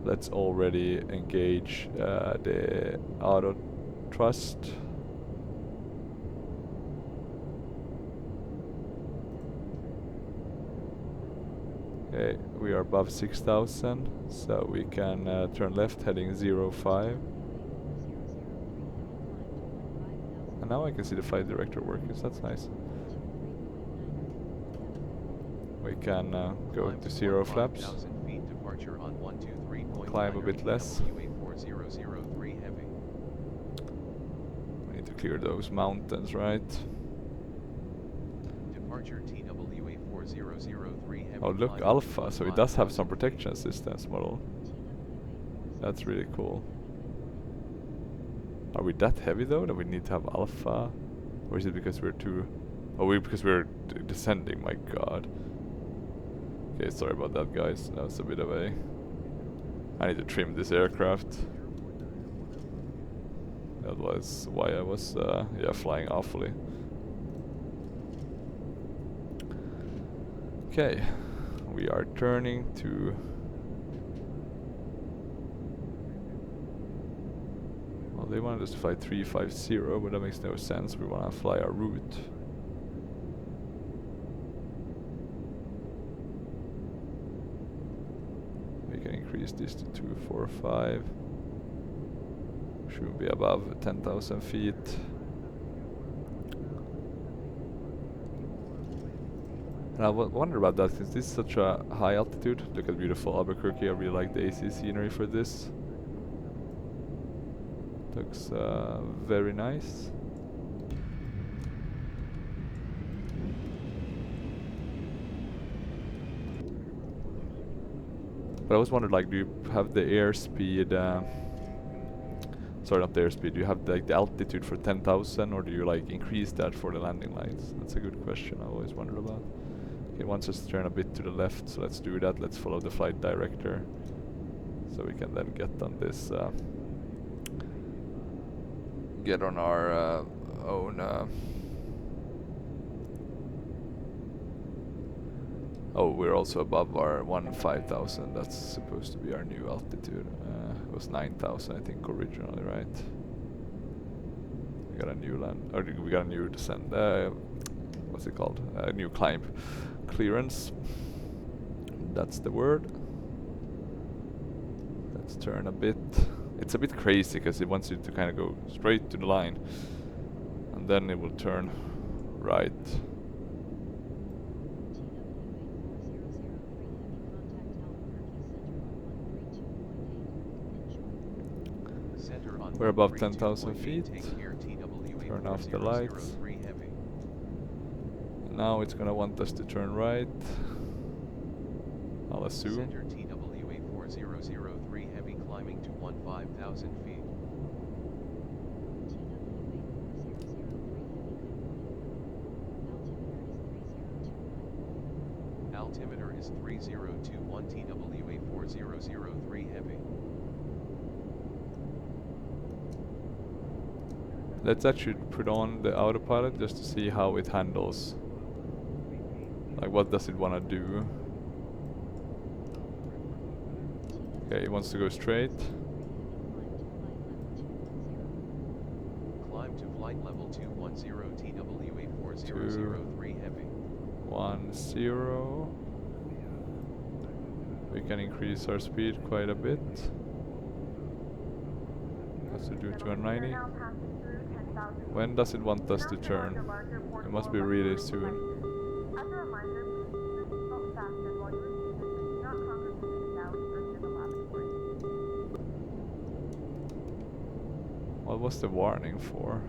let's already engage the auto thrust. Okay, we are above 6,000, so we can turn left heading 05. And now I can see the flight director working, so that's nice. We can go into 0 flaps. Climb a bit less. We need to clear those mountains, right?
Departure TWA 4003 heavy.
Oh look, Alpha, so it does have some protection assistance model. That's really cool. Are we that heavy though that we need to have Alpha? Or is it because we're too... Oh, because we're descending, my god. Okay, sorry about that guys, that was a bit of a... I need to trim this aircraft. That was why I was yeah, flying awfully. Okay, we are turning to... Well, they wanted us to fly 350, but that makes no sense. We want to fly our route. We can increase this to 245. Should be above 10,000 feet. And I wonder about that, since this is such a high altitude. Look at beautiful Albuquerque. I really like the AC scenery for this. Looks very nice. But I always wondered, like, do you have the airspeed? Sorry, not the airspeed. Do you have like the altitude for 10,000, or do you like increase that for the landing lights? That's a good question. I always wondered about. It wants us to turn a bit to the left, so let's do that. Let's follow the flight director, so we can then get on this, get on our own. Oh, we're also above our 5,000. That's supposed to be our new altitude. It was 9,000, I think, originally, right? We got a new land, or we got a new descent. What's it called? A new climb clearance. That's the word. Let's turn a bit. It's a bit crazy because it wants you to kind of go straight to the line, and then it will turn right. We're above 10,000 feet. Turn off the lights.
403 heavy.
Now it's gonna want us to turn right. I'll assume.
Center TWA 4003 heavy climbing to 15,000 feet. Altimeter is 3021 TWA 4003 heavy.
Let's actually put on the autopilot just to see how it handles. Like, what does it want to do? Okay, it wants to go straight.
Climb to flight level 210 TWA 4003 heavy.
10. We can increase our speed quite a bit. Let's do 290. When does it want us to turn? It must be really soon.
As a reminder, please keep your seatbelt fastened while you receive it and do not congregate in the galley or near the lavatory.
What was the warning for?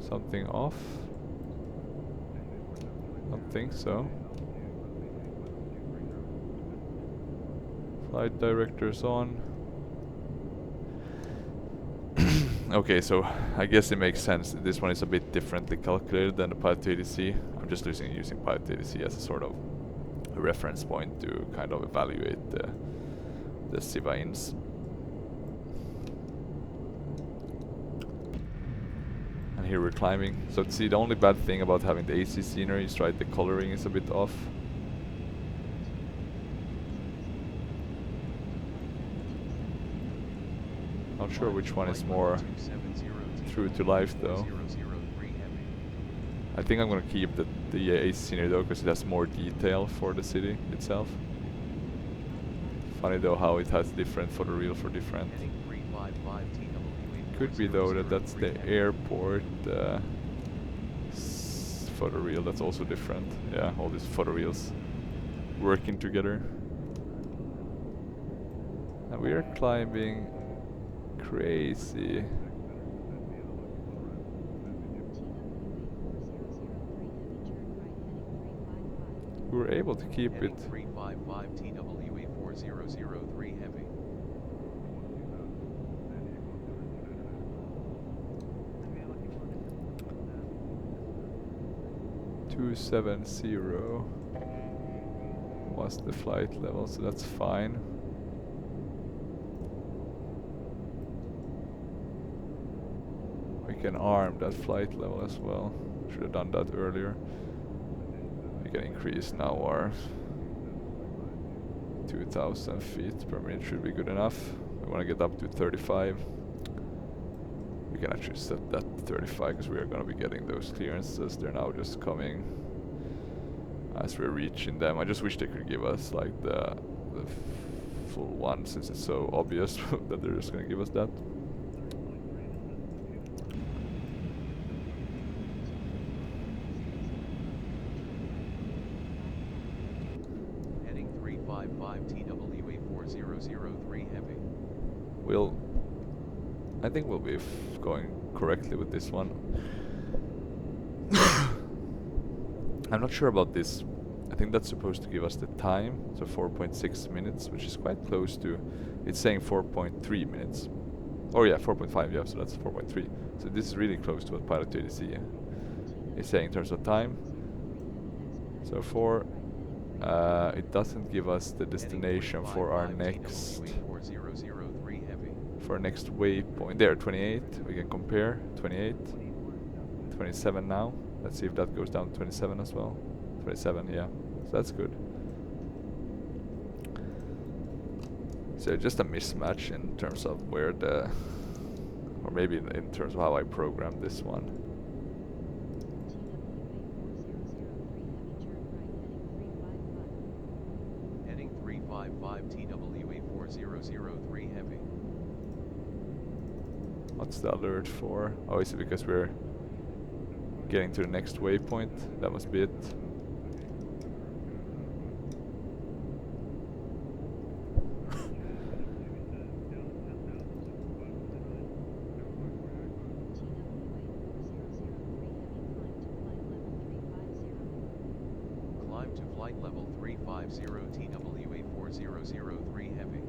Something off? Don't think so. Flight director's on. Okay, so I guess it makes sense. This one is a bit differently calculated than the Prepar3d. I'm just using Prepar3d as a sort of a reference point to kind of evaluate the Siva-ins. And here we're climbing. So see, the only bad thing about having the AC scenery is, right, the coloring is a bit off. Not sure which one is more true to life though. I think I'm gonna keep the AC scenery though, because it has more detail for the city itself. Funny though how it has different photoreal for different. Could be though that that's the airport photoreal that's also different. Yeah, all these photoreals working together. And we are climbing crazy. We were able to keep it.
355 TWA 4003 heavy.
$270 was the flight level, so that's fine. We can arm that flight level as well. Should have done that earlier. We can increase now our 2,000 feet per minute should be good enough. We want to get up to 35. We can actually set that to 35 because we are going to be getting those clearances. They're now just coming as we're reaching them. I just wish they could give us like the full one, since it's so obvious that they're just going to give us that.
Heading 355 TWA 4003 heavy.
I think we'll be going correctly with this one. I'm not sure about this. I think that's supposed to give us the time, so 4.6 minutes, which is quite close to. It's saying 4.3 minutes. Oh yeah, 4.5. Yeah, so that's 4.3. So this is really close to what Prepar3d is saying in terms of time. So it doesn't give us the destination for our next. For our next waypoint. There, 28. We can compare. 28. 27 now. Let's see if that goes down to 27 as well. 27, yeah. So that's good. So just a mismatch in terms of where the... Or maybe in terms of how I programmed this one.
Heading 355 TWA 4003 heavy.
What's the alert for? Oh, is it because we're getting to the next waypoint? That must be it.
level 350 TWA 4003 heavy.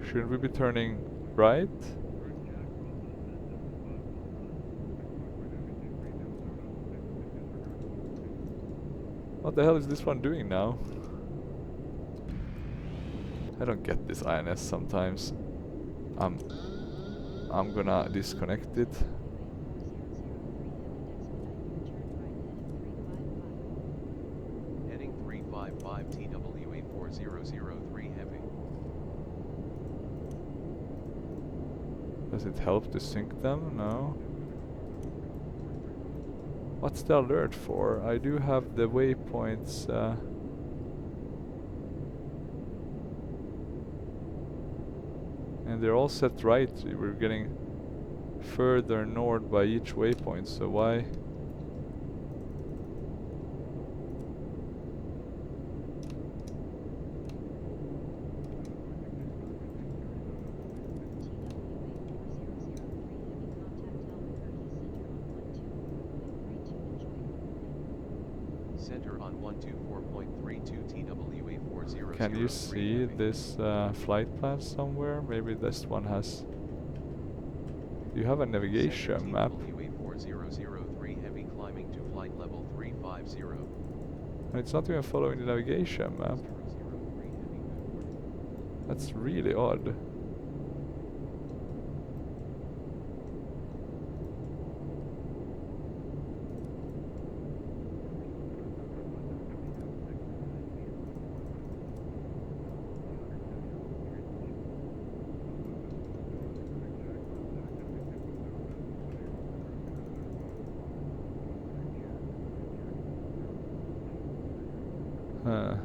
Shouldn't we be turning right? What the hell is this one doing now? I don't get this INS sometimes. I'm gonna disconnect it.
Heading 355 TWA 4003 heavy.
Does it help to sync them? No. What's the alert for? I do have the waypoints. And they're all set right. We're getting further north by each waypoint, so why?
Center on 124.32 TWA 4003.
Can you see
heavy.
this flight plan somewhere? Maybe this one has... You have a navigation
Center
map.
TWA 4003 heavy climbing to flight level 350.
And it's not even following the navigation map.
003 heavy, good morning.
That's really odd. Huh.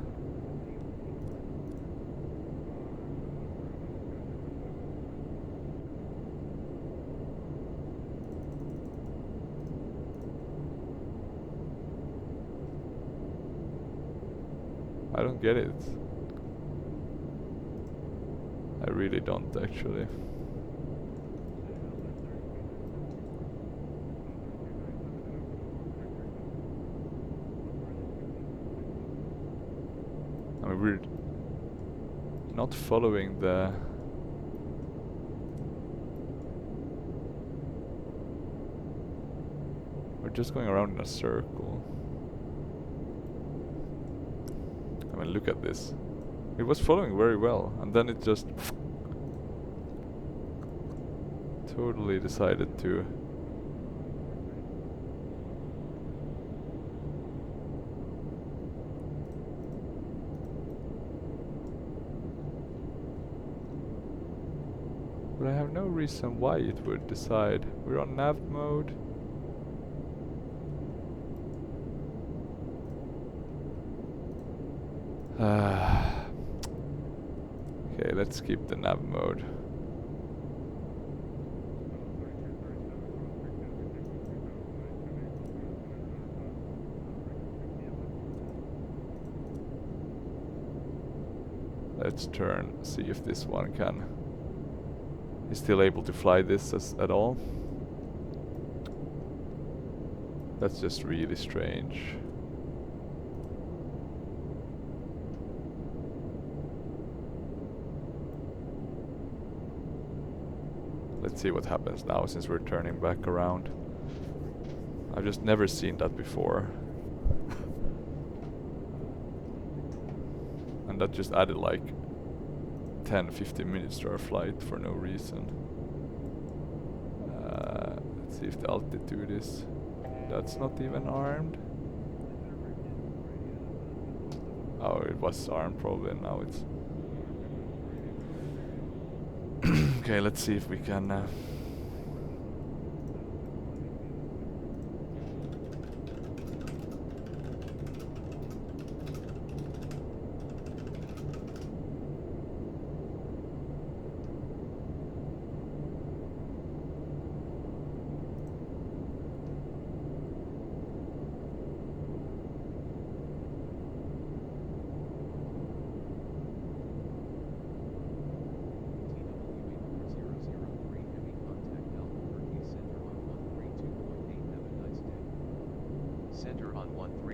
I don't get it. I really don't actually. I mean, we're not following the... We're just going around in a circle. I mean, look at this. It was following very well, and then it just totally decided to... But I have no reason why it would decide. We're on nav mode. Okay, let's keep the nav mode. Let's turn, see if this one can... is still able to fly this at all. That's just really strange. Let's see what happens now since we're turning back around. I've just never seen that before. And that just added like 10-15 minutes to our flight for no reason. Let's see if the altitude is... That's not even armed. Oh, it was armed probably, now it's... Okay, let's see if we can...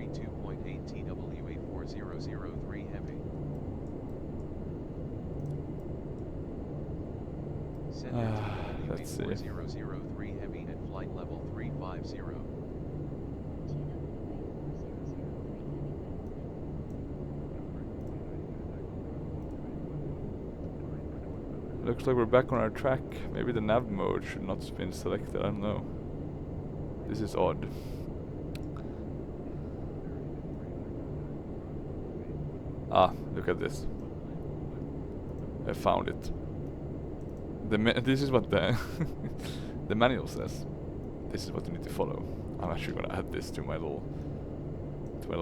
32.8 TWA 4003 heavy. Center TWA
Let's see.
4003 heavy at flight level 350.
Looks like we're back on our track. Maybe the nav mode should not have been selected, I don't know. This is odd. Ah, look at this. I found it. This is what the the manual says. This is what you need to follow. I'm actually gonna add this to my little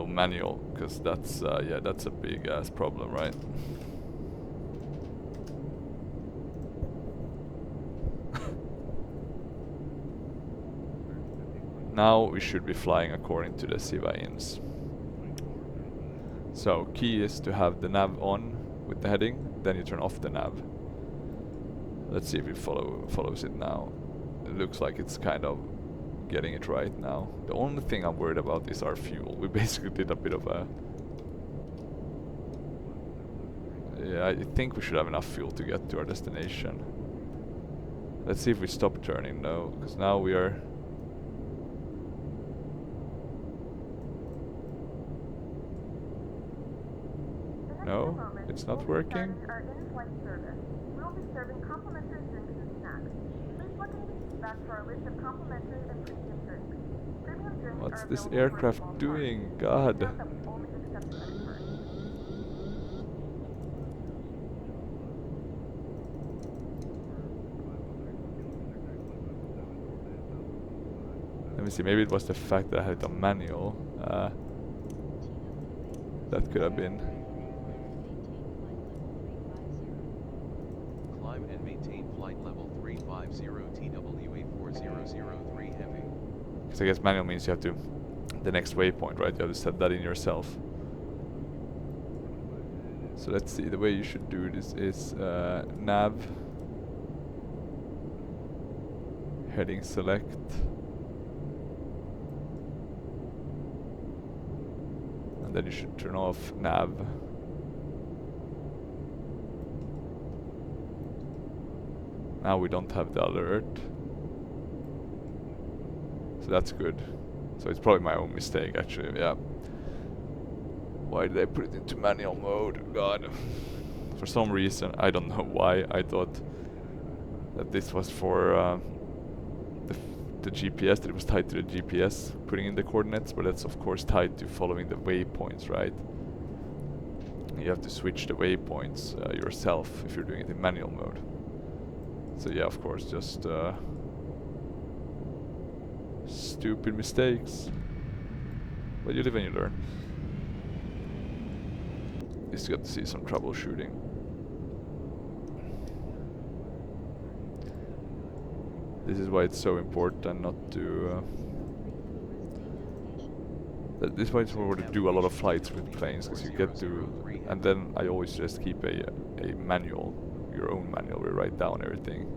manual, because that's yeah, that's a big ass problem, right? Now we should be flying according to the CIVA-INS. So key is to have the nav on with the heading, then you turn off the nav. Let's see if it follows it now. It looks like it's kind of getting it right now. The only thing I'm worried about is our fuel. We basically did a bit of a... Yeah, I think we should have enough fuel to get to our destination. Let's see if we stop turning though, because now we are... No, it's not working.
Our in-flight service. We will be serving complimentary drinks and snacks. Please look into the feedback for our list of complimentary and premium drinks. Premium drinks
What's
are
this
available for a
aircraft
small
doing?
charge.
God.
Note that we only accept credit cards.
Let me see, maybe it was the fact that I had it on manual. That could have been.
Climb and maintain flight level 350 TWA 4003 heavy.
Because I guess manual means you have to... The next waypoint, right? You have to set that in yourself. So let's see, the way you should do this is nav, heading select, and then you should turn off nav. Now we don't have the alert, so that's good. So it's probably my own mistake actually, yeah. Why did I put it into manual mode? God. For some reason, I don't know why, I thought that this was for the GPS, that it was tied to the GPS, putting in the coordinates, but that's of course tied to following the waypoints, right? You have to switch the waypoints yourself if you're doing it in manual mode. So yeah, of course, just stupid mistakes. But you live and you learn. Just got to see some troubleshooting. This is why it's so important not to... this is why it's important to do a lot of flights with planes, because you get to... And then I always just keep a manual, your own manual, where you write down everything.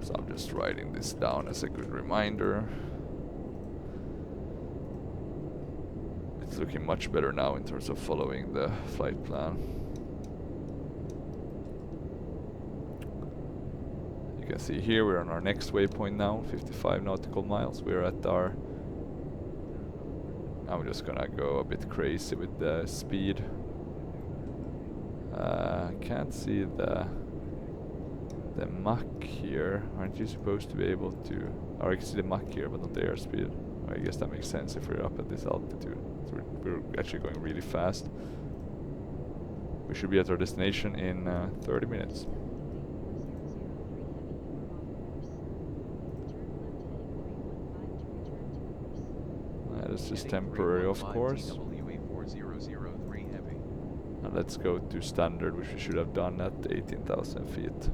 So I'm just writing this down as a good reminder. It's looking much better now in terms of following the flight plan. You can see here we're on our next waypoint now, 55 nautical miles. We're at our... I'm just gonna go a bit crazy with the speed. Can't see the Mach here. Aren't you supposed to be able to... Or I can see the Mach here, but not the airspeed. I guess that makes sense if we're up at this altitude. So we're actually going really fast. We should be at our destination in 30 minutes. That's just temporary, of course. And let's go to standard, which we should have done at 18,000 feet.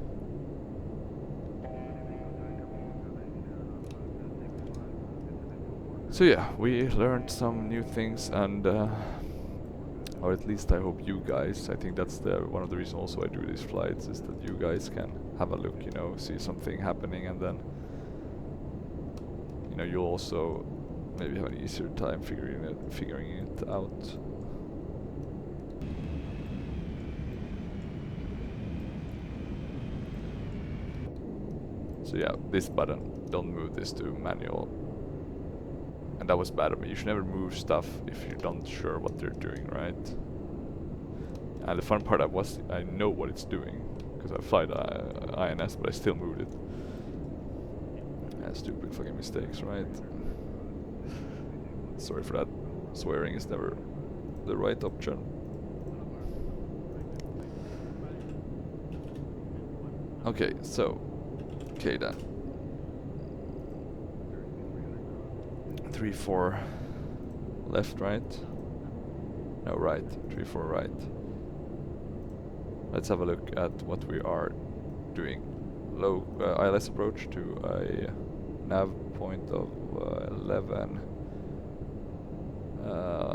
So yeah, we learned some new things, and Or at least I hope you guys, I think that's the one of the reasons also I do these flights, is that you guys can have a look, you know, see something happening, and then, you know, you'll also maybe have an easier time figuring it out. So yeah, this button, don't move this to manual. And that was bad of me. You should never move stuff if you're not sure what they're doing, right? And the fun part I know what it's doing, because I fly the INS, but I still moved it. Stupid fucking mistakes, right? Sorry for that. Swearing is never the right option. Okay, so KDEN 3-4 left, right? No, right. 3-4 right. Let's have a look at what we are doing. Low ILS approach to a nav point of 11.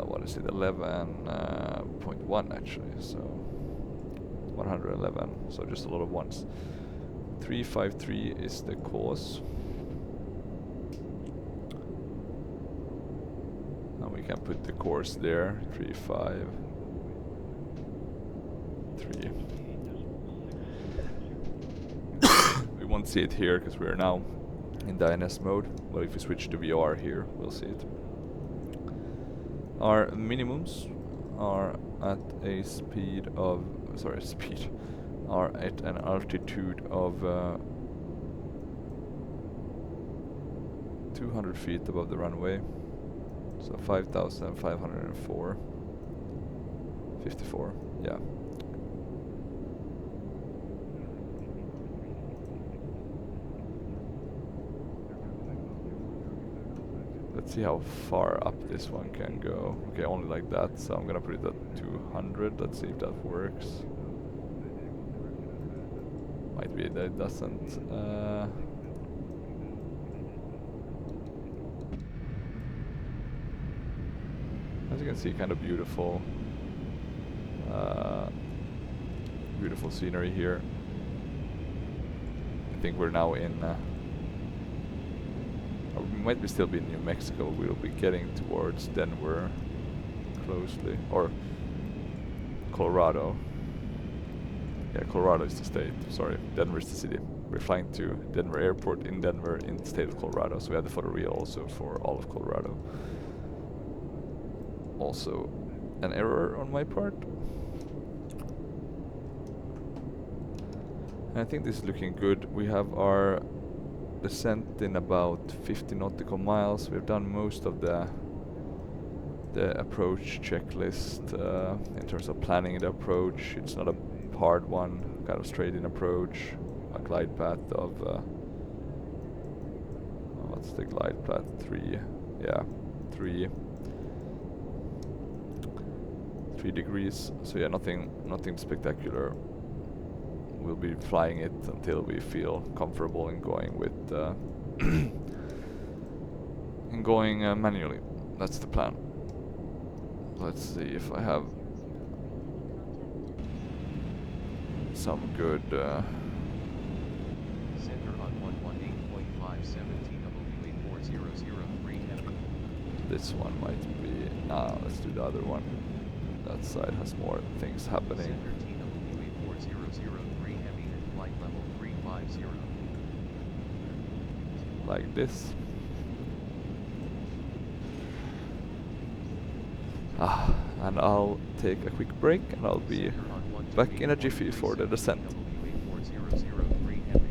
What is it? 11.1 actually. So 111. So just a lot of ones. 353 is the course. And we can put the course there. 353. We won't see it here because we are now in the INS mode, but if we switch to VR here, we'll see it. Our minimums are at a speed of, are at an altitude of 200 feet above the runway, so 5,504, 54, yeah. Let's see how far up this one can go. Okay, only like that, so I'm gonna put it at 200. Let's see if that works. Might be that it doesn't. As you can see, kind of beautiful. Beautiful scenery here. I think we're now in. Or we might still be in New Mexico. We'll be getting towards Denver closely, or Colorado. Yeah, Colorado is the state. Sorry, Denver is the city. We're flying to Denver Airport in Denver in the state of Colorado. So we had the photo reel also for all of Colorado. Also, an error on my part. And I think this is looking good. We have our descent in about 50 nautical miles. We've done most of the approach checklist in terms of planning the approach. It's not a hard one, kind of straight in approach. A glide path of what's the glide path? 3, yeah, 3 degrees. So yeah, nothing spectacular. We'll be flying it until we feel comfortable in going with in going manually. That's the plan. Let's see if I have some good
Center on 118.57 TWA4003 heavy.
This one might be. Nah, let's do the other one. That side has more things happening.
Center TWA4003 heavy at flight level 350.
Like this. And I'll take a quick break and I'll be back in a jiffy for the descent.
TWA4003 heavy.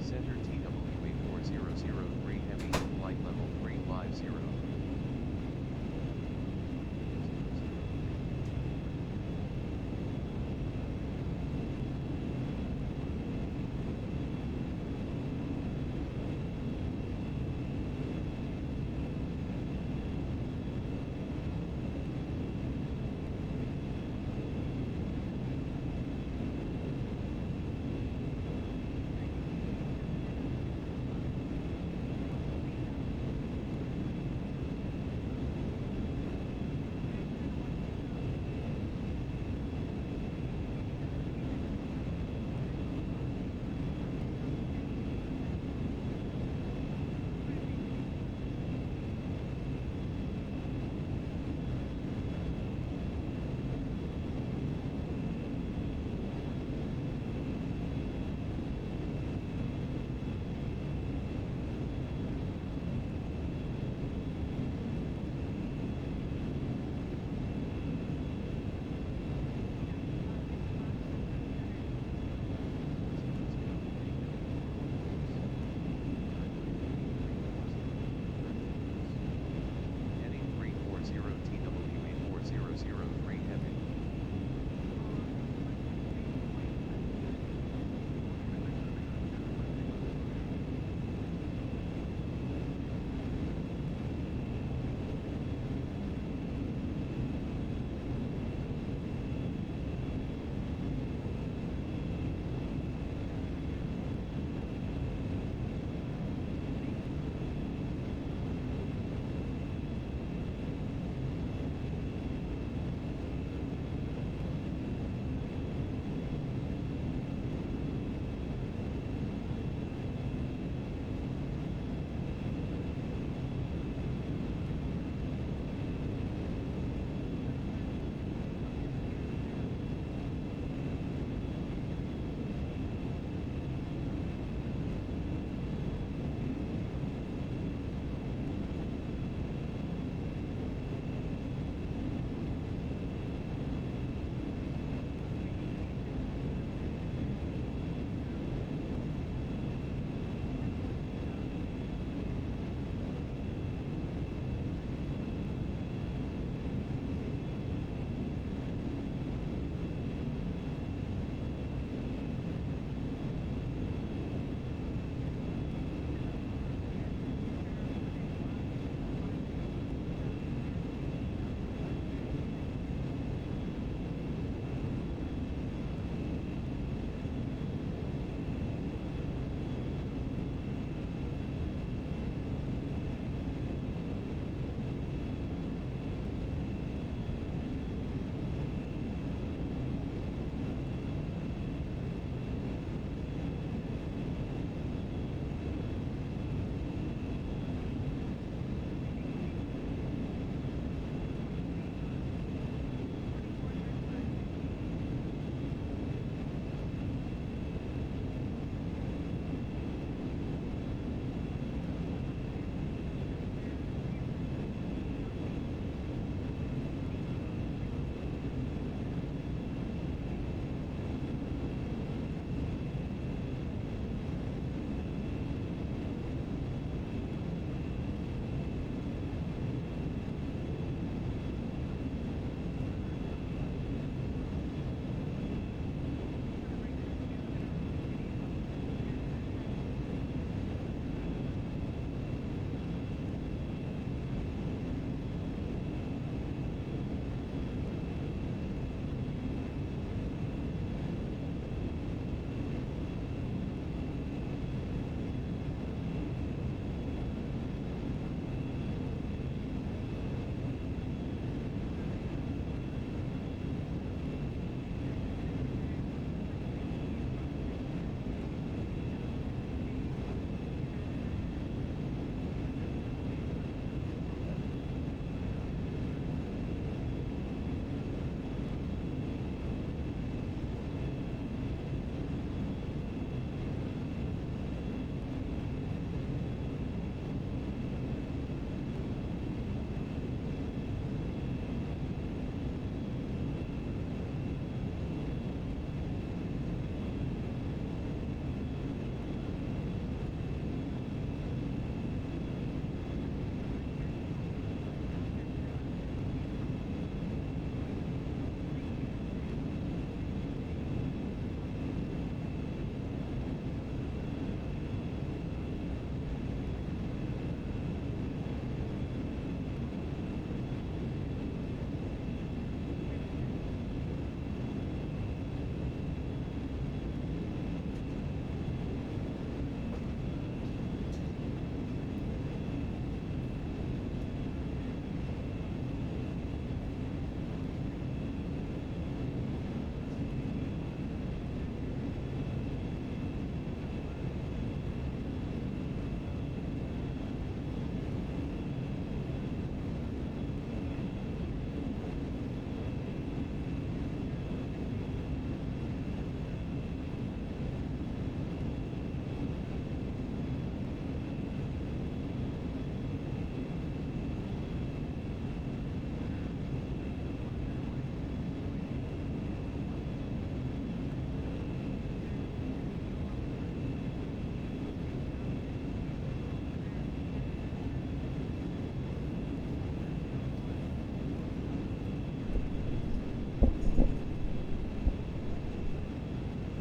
Center TWA4003 heavy at flight level 350.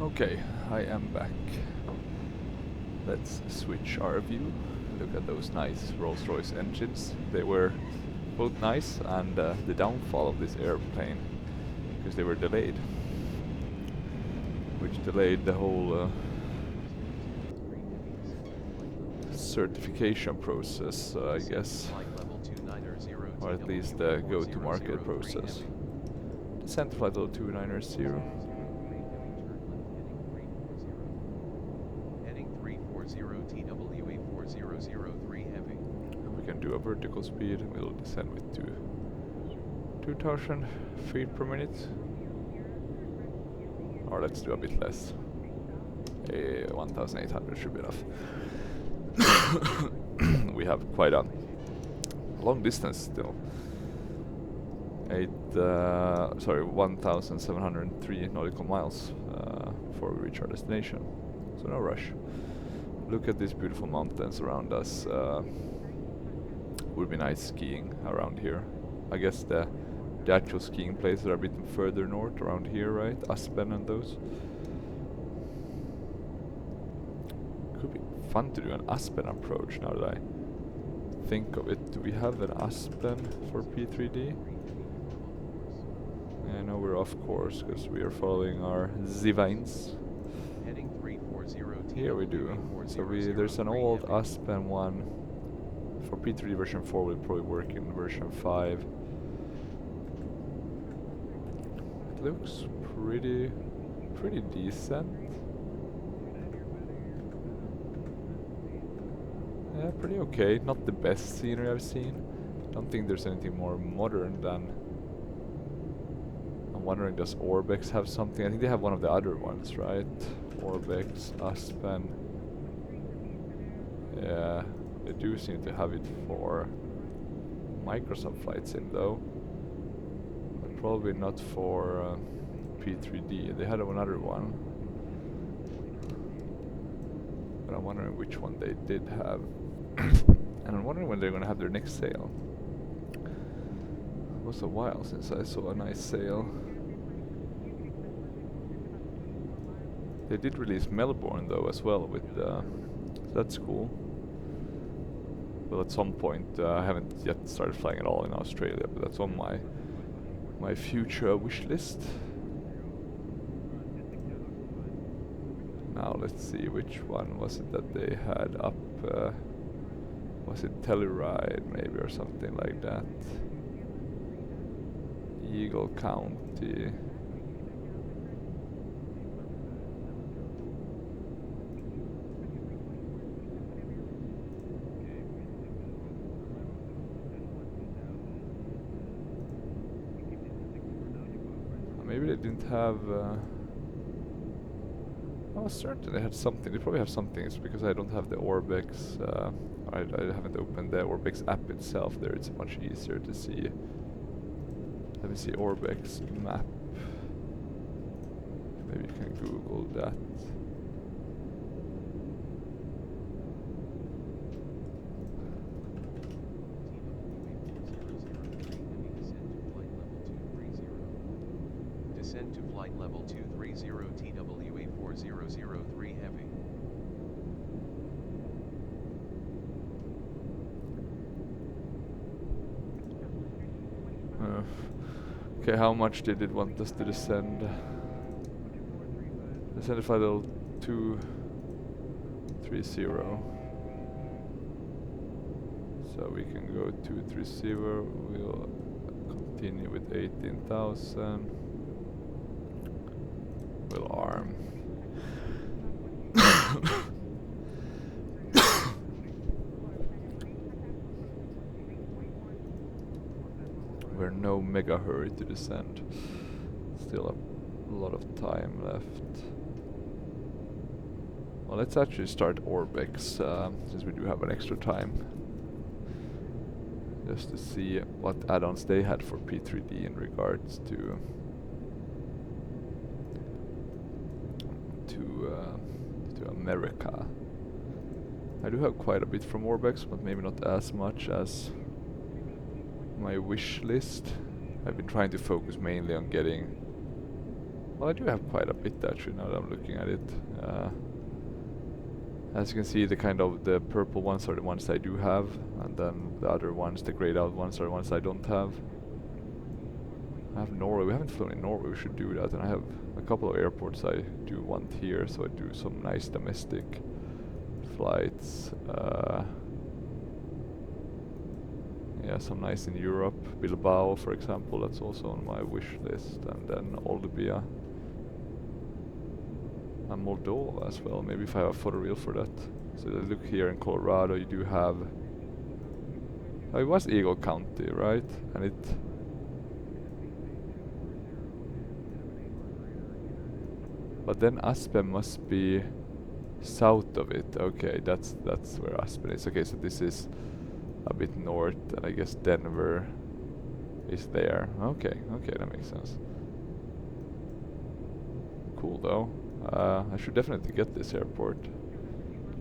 Okay, I am back. Let's switch our view. Look at those nice Rolls-Royce engines. They were both nice, and the downfall of this airplane, because they were delayed, which delayed the whole certification process, I guess, or at least the go-to-market process. Descent to flight level 290.
Heading 340 TWA 4003 heavy.
And we can do a vertical speed. We'll descend with 2,000 feet per minute. Or let's do a bit less. 1,800 should be enough. We have quite a long distance still. 1,703 nautical miles before we reach our destination. So no rush. Look at these beautiful mountains around us. Would be nice skiing around here. I guess the actual skiing places are a bit further north around here, right? Aspen and those. Could be fun to do an Aspen approach now that I think of it. Do we have an Aspen for P3D? I know we're off course because we are following our Z-vines.
Heading 340
Here we do. So there's an old Aspen one. For P3D version 4 will probably work in version 5. It looks pretty decent. Yeah, pretty okay. Not the best scenery I've seen. Don't think there's anything more modern than... I'm wondering, does Orbex have something? I think they have one of the other ones, right? Orbex, Aspen. Yeah, they do seem to have it for Microsoft Flight Sim though. But probably not for P3D. They had another one. But I'm wondering which one they did have. And I'm wondering when they're gonna have their next sale. It was a while since I saw a nice sale. They did release Melbourne though as well with so that's cool. Well, at some point I haven't yet started flying at all in Australia, but that's on my future wish list. Now let's see, which one was it that they had up? Was it Telluride maybe or something like that? Eagle County. Maybe they didn't have... I was certain they had something. They probably have something. It's because I don't have the Orbex. I haven't opened the Orbex app itself there. It's much easier to see. Let me see Orbex map. Maybe you can Google that.
Descend to flight level 230 TWA 4003 heavy.
Okay, how much they did want us to descend? Descend to flight level 230. So we can go 230. We'll continue with 18,000. We'll arm. We're no mega hurry to descend. Still a lot of time left. Well, let's actually start Orbex since we do have an extra time. Just to see what add-ons they had for P3D in regards to America. I do have quite a bit from Orbex, but maybe not as much as my wish list. I've been trying to focus mainly on getting Well, I do have quite a bit actually now that I'm looking at it. As you can see, the kind of the purple ones are the ones I do have, and then the other ones, the grayed out ones, are the ones I don't have. I have Norway. We haven't flown in Norway. We should do that. And I have a couple of airports I do want here, so I do some nice domestic flights. Yeah, some nice in Europe. Bilbao, for example, that's also on my wish list. And then Oldebia. And Moldova as well. Maybe if I have a photo reel for that. So look here in Colorado, you do have... Oh, it was Eagle County, right? And it... But then Aspen must be south of it. Okay, that's where Aspen is. Okay, so this is a bit north, and I guess Denver is there. Okay, that makes sense. Cool though. I should definitely get this airport.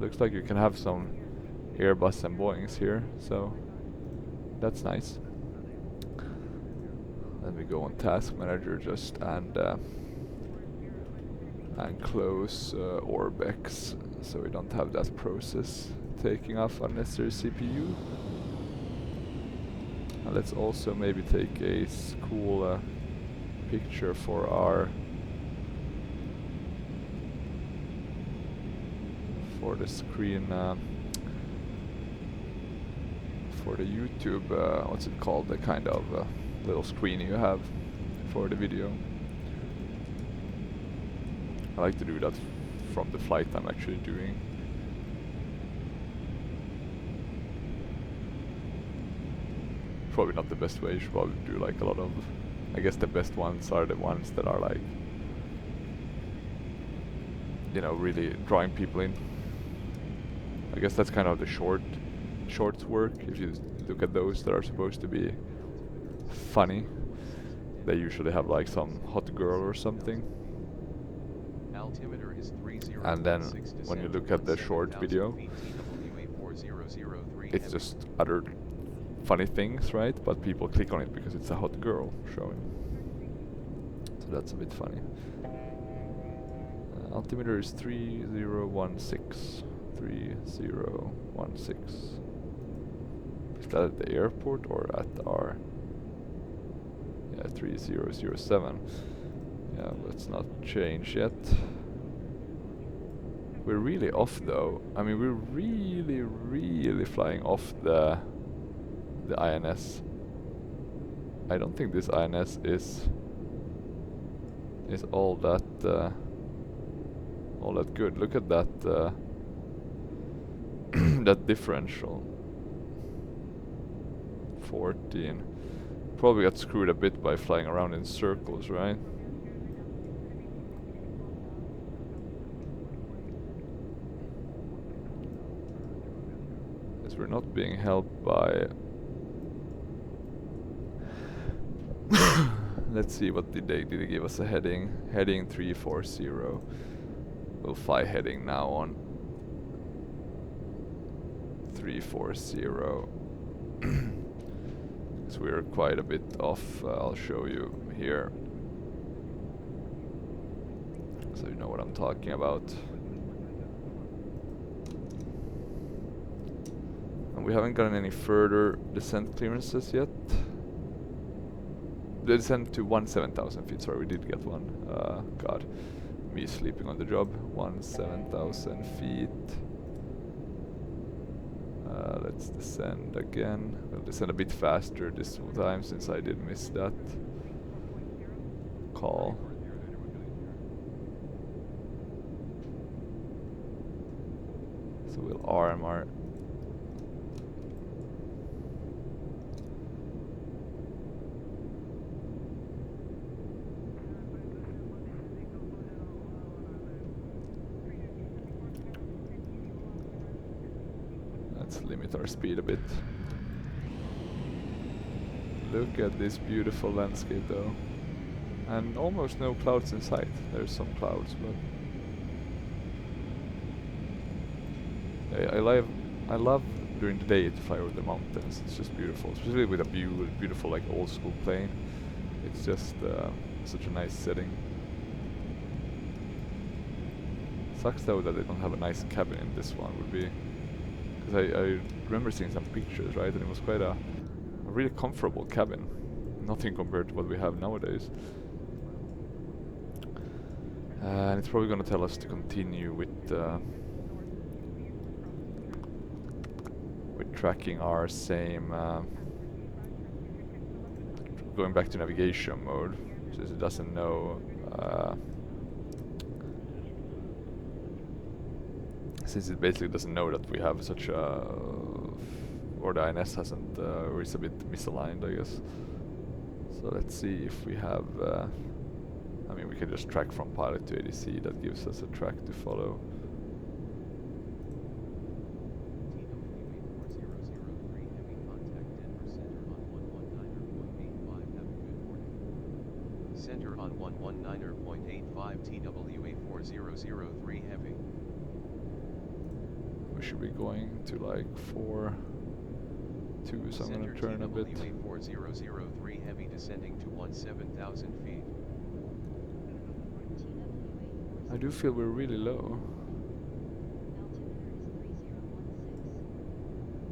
Looks like you can have some Airbus and Boeings here, so that's nice. Let me go on Task Manager just and close Orbex, so we don't have that process taking off unnecessary CPU. And let's also maybe take a cool picture for our for the screen for the YouTube what's it called, the kind of little screen you have for the video. I like to do that from the flight I'm actually doing. Probably not the best way. You should probably do like a lot of... I guess the best ones are the ones that are like, you know, really drawing people in. I guess that's kind of the shorts work. If you look at those that are supposed to be funny, they usually have like some hot girl or something.
Altimeter is 3016
And then when you look at the short video, it's just other funny things, right? But people click on it because it's a hot girl showing. So that's a bit funny. Altimeter is 3016. 3016. Is that at the airport or at our... Yeah, 3007. Yeah, let's not change yet. We're really off though. I mean, we're really flying off the INS. I don't think this INS is all that good. Look at that that differential. 14. Probably got screwed a bit by flying around in circles, right? As we're not being helped by... Let's see, what did they give us a heading? Heading 340. We'll fly heading now on 340. So we're quite a bit off. I'll show you here, so you know what I'm talking about. And we haven't gotten any further descent clearances yet. The descent to 17,000 feet, sorry, we did get one. God, me sleeping on the job. 17,000 feet. Let's descend again. We'll descend a bit faster this time since I did miss that call. So we'll arm our... limit our speed a bit. Look at this beautiful landscape though. And almost no clouds in sight. There's some clouds, but I love during the day to fly over the mountains. It's just beautiful, especially with a beautiful like old school plane. It's just such a nice setting. Sucks though that they don't have a nice cabin in this one, would be... Because I remember seeing some pictures, right, and it was quite a really comfortable cabin. Nothing compared to what we have nowadays. And it's probably gonna tell us to continue with tracking our same... going back to navigation mode, since it doesn't know... since it basically doesn't know that we have such a... or the INS hasn't, or it's a bit misaligned, I guess. So let's see if we have... I mean, we can just track from pilot to ADC, that gives us a track to follow.
Center on 119.85 TWA 4003 heavy.
We should be going to like 4-2, so I'm gonna turn a bit.
TWA 4003 heavy descending to 17,000 feet.
I do feel we're really low.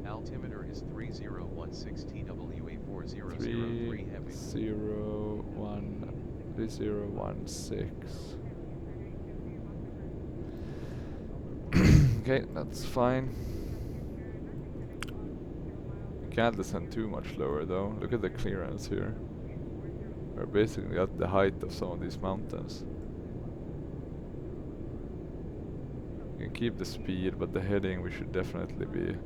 Altimeter is 3016 TWA 4003 heavy.
3016. Okay, that's fine. We can't descend too much lower though. Look at the clearance here. We're basically at the height of some of these mountains. We can keep the speed, but the heading we should definitely be...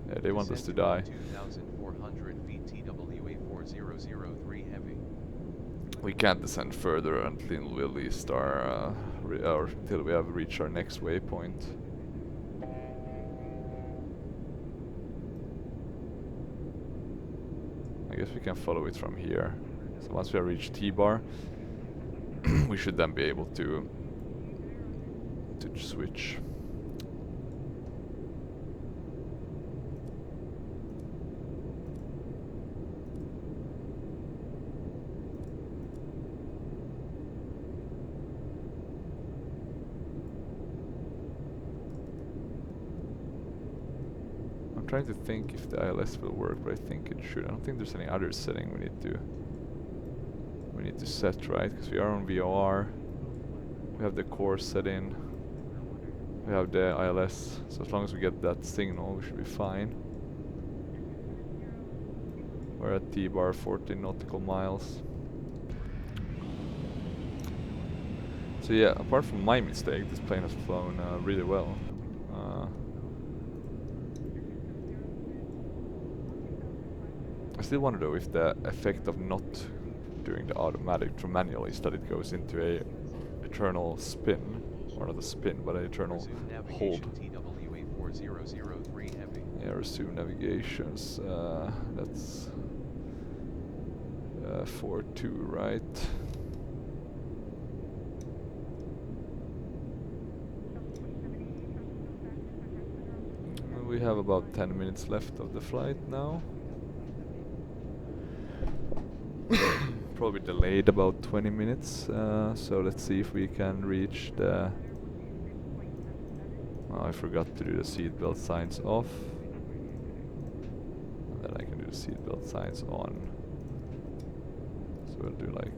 Yeah, they want us to die.
2,400 feet TWA 4003 heavy.
We can't descend further until we at least our or until we have reached our next waypoint. I guess we can follow it from here. So once we have reached T-bar, we should then be able to switch. I'm trying to think if the ILS will work, but I think it should. I don't think there's any other setting we need to set, right? Because we are on VOR. We have the course set in. We have the ILS. So as long as we get that signal, we should be fine. We're at T-bar, 14 nautical miles. So yeah, apart from my mistake, this plane has flown really well. I still wonder though if the effect of not doing the automatic to manual is that it goes into a eternal spin, or not a spin, but an eternal hold.
TWA 4003 heavy.
Yeah, resume navigations. That's 4-2, right? We have about 10 minutes left of the flight now. Probably delayed about 20 minutes, so let's see if we can reach the... Oh, I forgot to do the seatbelt signs off. And then I can do the seatbelt signs on. So we'll do like...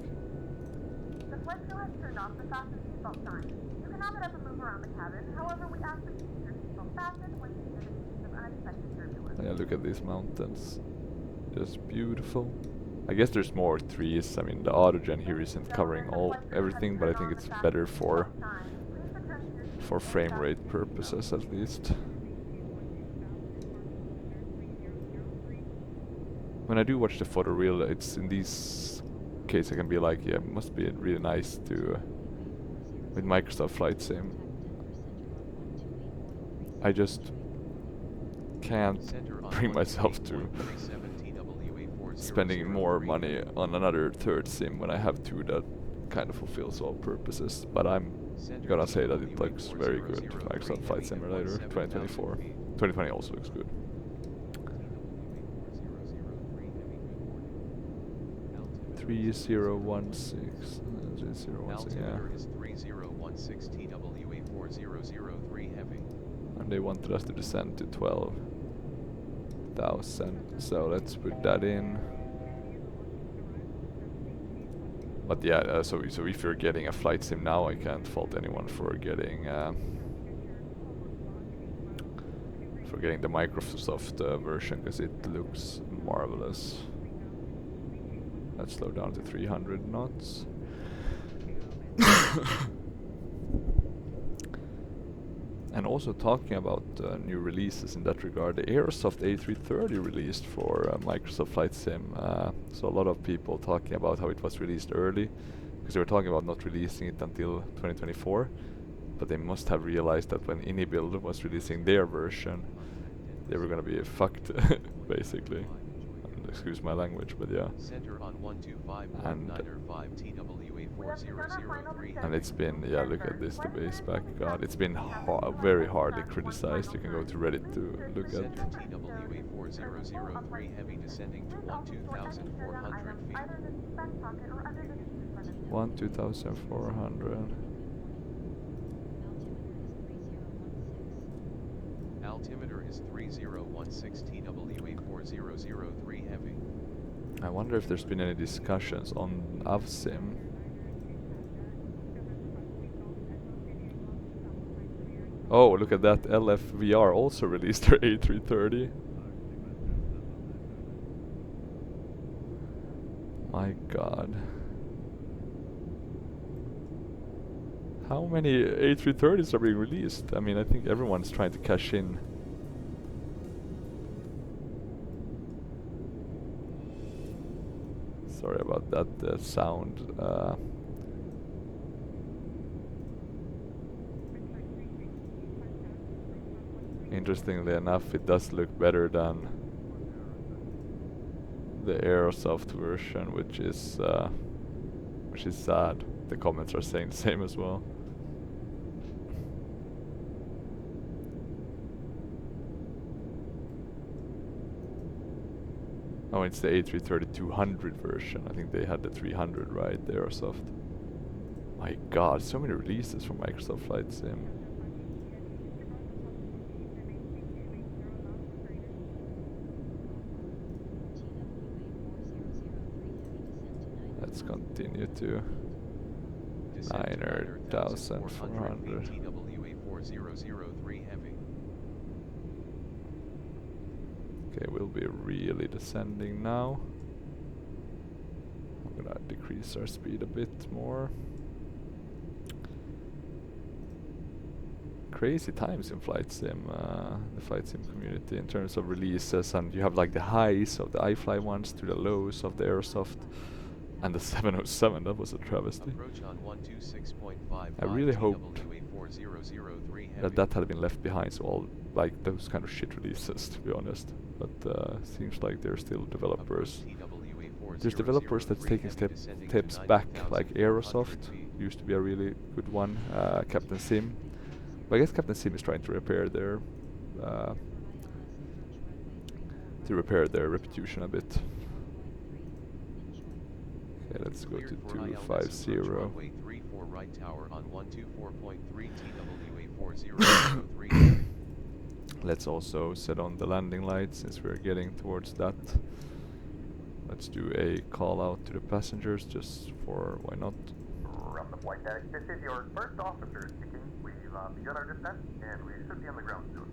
The flight crew has turned off the fasten seatbelt sign. You can have it up and move around the cabin. However, we ask that you keep your seatbelt fastened when you in the case of unexpected turbulence.
Yeah, look at these mountains. Just beautiful. I guess there's more trees. I mean, the autogen here isn't covering everything, but I think it's better for frame rate purposes at least. When I do watch the photo reel, it's in these cases I can be like, yeah, it must be really nice to with Microsoft Flight Sim. I just can't bring myself to spending more money on another third sim when I have two that kind of fulfills all purposes. But I'm gonna say that it looks very good. Microsoft Flight Simulator 2024. 2020 also looks good. 3016. 3016, yeah.
Altimeter is 3016 TWA4003 heavy.
And they wanted us to descend to 12,000. So let's put that in. But yeah, so if you're getting a flight sim now, I can't fault anyone for getting the Microsoft version, because it looks marvelous. Let's slow down to 300 knots. And also talking about new releases in that regard, the Aerosoft A330 released for Microsoft Flight Sim. So a lot of people talking about how it was released early, because they were talking about not releasing it until 2024. But they must have realized that when Inibuild was releasing their version, they were gonna be fucked, basically. Excuse my language, but yeah.
Center on 125.905 TWA4003
And it's been, yeah, look at this, the base back. God, it's been very hardly criticized. You can go to Reddit to look at.
Center TWA4003 heavy descending to 12,400 feet.
12,400.
Altimeter is 3016 TWA4003 heavy.
I wonder if there's been any discussions on AvSim. Oh, look at that, LFVR also released their A330. My god. How many A330s are being released? I mean, I think everyone's trying to cash in. Sorry about that sound. Interestingly enough, it does look better than the Aerosoft version, which is sad. The comments are saying the same as well. Oh, it's the A330-200 version. I think they had the 300, right? The Aerosoft. My god, so many releases from Microsoft Flight Sim. Let's continue to 9,400.
TWA4003 heavy.
Okay, we'll be really descending now. I'm gonna decrease our speed a bit more. Crazy times in Flight Sim, the Flight Sim community in terms of releases, and you have like the highs of the iFly ones to the lows of the Aerosoft. And the 707, that was a travesty. I really hoped that had been left behind, so all like those kind of shit releases, to be honest. But seems like there's still developers. There's developers that's taking steps back, like Aerosoft used to be a really good one. Captain Sim. But I guess Captain Sim is trying to repair their reputation a bit. Okay, let's go to 250.
Runway 34 right tower on 124.3 TWA4003.
Let's also set on the landing lights since we're getting towards that. Let's do a call out to the passengers just for why not.
From the flight deck, this is your first officer speaking. We've begun our descent and we should be on the ground soon.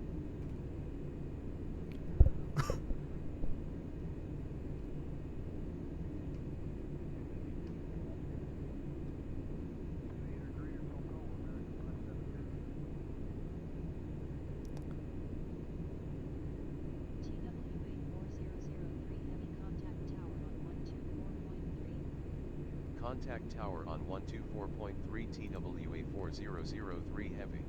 Contact tower on 124.3 TWA4003 heavy.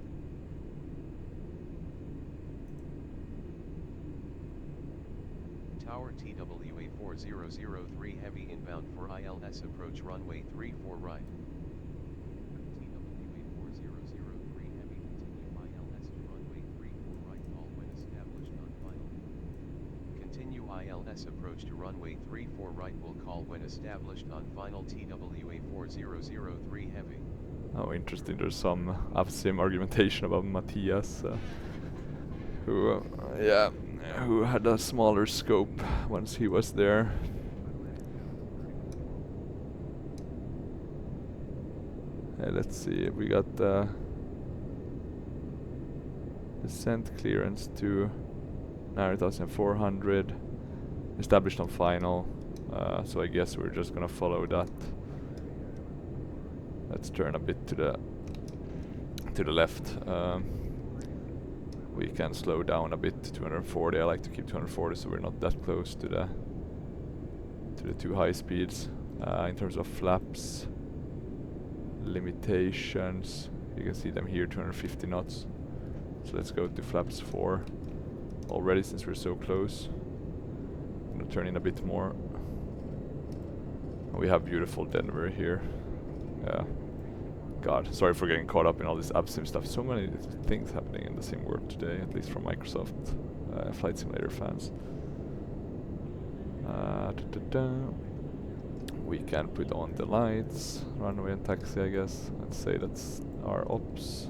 Tower TWA4003 heavy inbound for ILS approach runway 34 right. TWA4003 heavy continue ILS to runway 34 right, all when established on final. Continue ILS approach to runway 34 right will call when established on final TWA 4003 heavy.
Oh, interesting. There's some AVSIM argumentation about Matthias, who, yeah, who had a smaller scope once he was there. Let's see. We got descent clearance to 9,400, established on final. So I guess we're just gonna follow that. Let's turn a bit to the left. We can slow down a bit to 240. I like to keep 240 so we're not that close to the too high speeds. In terms of flaps limitations, you can see them here, 250 knots. So let's go to flaps 4 already since we're so close. I'm gonna turn in a bit more. We have beautiful Denver here. Yeah. God, sorry for getting caught up in all this AVSIM stuff. So many things happening in the sim world today, at least from Microsoft Flight Simulator fans. We can put on the lights, runway and taxi, I guess. Let's say that's our ops.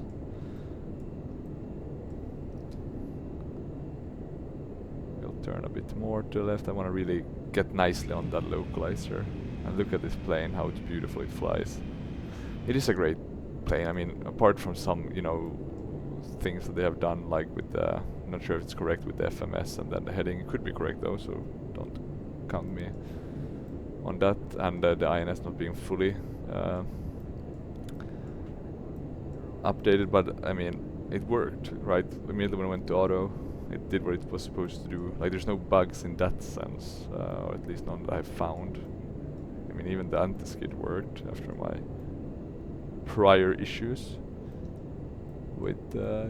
We'll turn a bit more to the left. I want to really get nicely on that localizer. And look at this plane, how beautiful it flies. It is a great plane. I mean, apart from some, you know, things that they have done, like with the, I'm not sure if it's correct with the FMS and then the heading. It could be correct though, so don't count me on that. And the INS not being fully updated, but I mean, it worked, right? Immediately when I went to auto, it did what it was supposed to do. Like, there's no bugs in that sense, or at least none that I've found. I mean, even the anti-skid worked after my prior issues with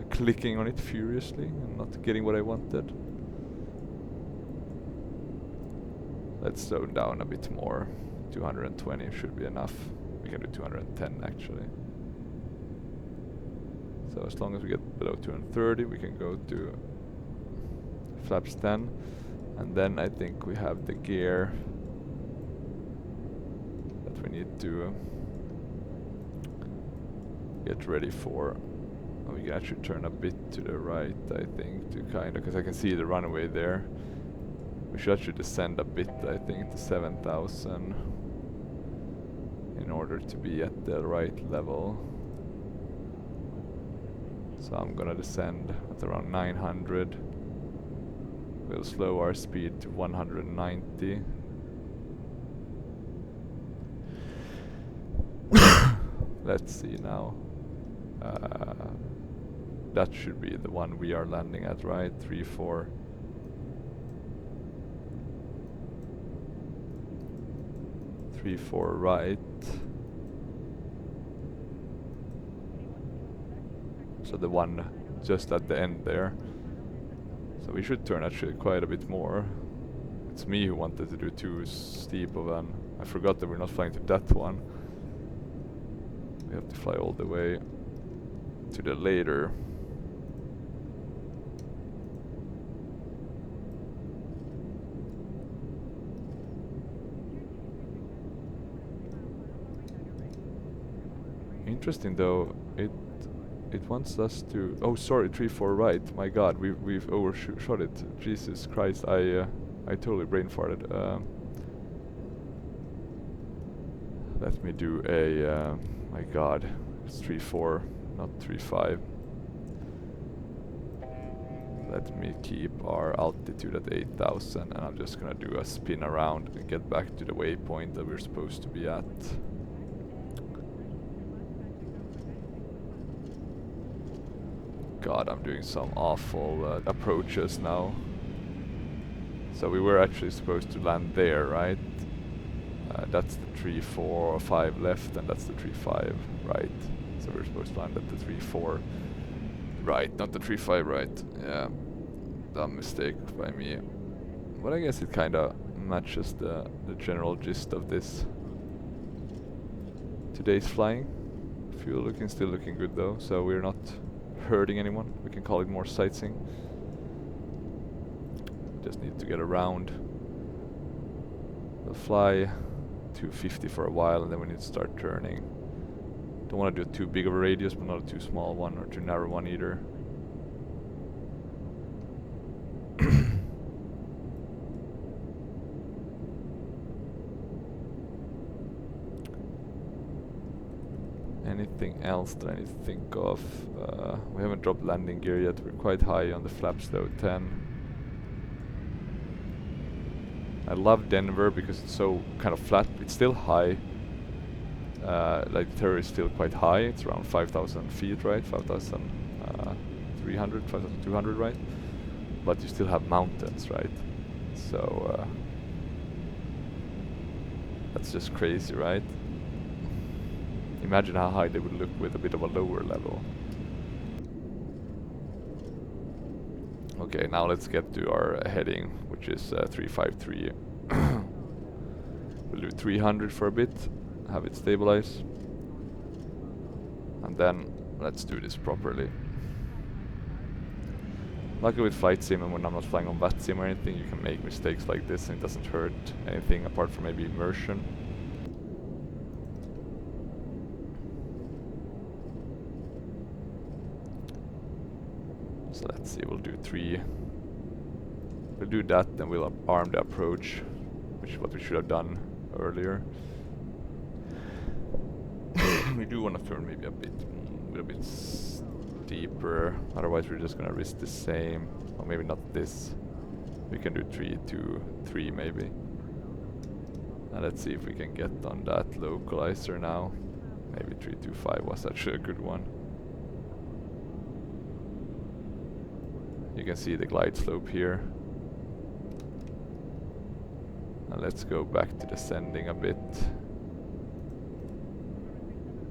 clicking on it furiously and not getting what I wanted. Let's slow down a bit more. 220 should be enough. We can do 210 actually. So as long as we get below 230, we can go to flaps 10, and then I think we have the gear that we need to get ready for. We can actually turn a bit to the right, I think, to kind of, because I can see the runway there. We should actually descend a bit, I think, to 7,000 in order to be at the right level. So I'm gonna descend at around 900. We'll slow our speed to 190. Let's see now. That should be the one we are landing at, right? 34. Three, 4 right. So the one just at the end there. So we should turn actually quite a bit more. It's me who wanted to do too steep of an... I forgot that we're not flying to that one. We have to fly all the way to the later. Interesting though, it wants us to... Oh, sorry, 3-4 right. My God, we've overshot it. Jesus Christ, I totally brain farted. Let me do a... my God, it's 3-4, not 3-5. Let me keep our altitude at 8,000, and I'm just gonna do a spin around and get back to the waypoint that we're supposed to be at. God, I'm doing some awful approaches now. So we were actually supposed to land there, right? That's the 3-4 5 left, and that's the 3-5 right. So we're supposed to land at the 3-4 right, not the 3-5 right. Yeah, dumb mistake by me. But I guess it kind of matches the general gist of this today's flying. Fuel still looking good though, so we're not hurting anyone. We can call it more sightseeing. Just need to get around We'll fly 250 for a while, and then we need to start turning. Don't want to do too big of a radius, but not a too small one or too narrow one either. Anything else that I need to think of? We haven't dropped landing gear yet. We're quite high on the flaps though, 10. I love Denver because it's so kind of flat. It's still high. Like the terror is still quite high. It's around 5,000 feet, right? 5,300, 5,200, right? But you still have mountains, right? So that's just crazy, right? Imagine how high they would look with a bit of a lower level. Okay, now let's get to our heading, which is 353. We'll do 300 for a bit, have it stabilize, and then let's do this properly. Luckily with Flight Sim, and when I'm not flying on VATSIM or anything, you can make mistakes like this and it doesn't hurt anything apart from maybe immersion. So let's see, we'll do 3. We'll do that, then we'll arm the approach, which is what we should have done earlier. We do want to turn maybe a bit steeper, otherwise we're just gonna risk the same. Or maybe not this. We can do 3, 2, 3 maybe. And let's see if we can get on that localizer now. Maybe 3, 2, 5 was actually a good one. You can see the glide slope here. And let's go back to descending a bit.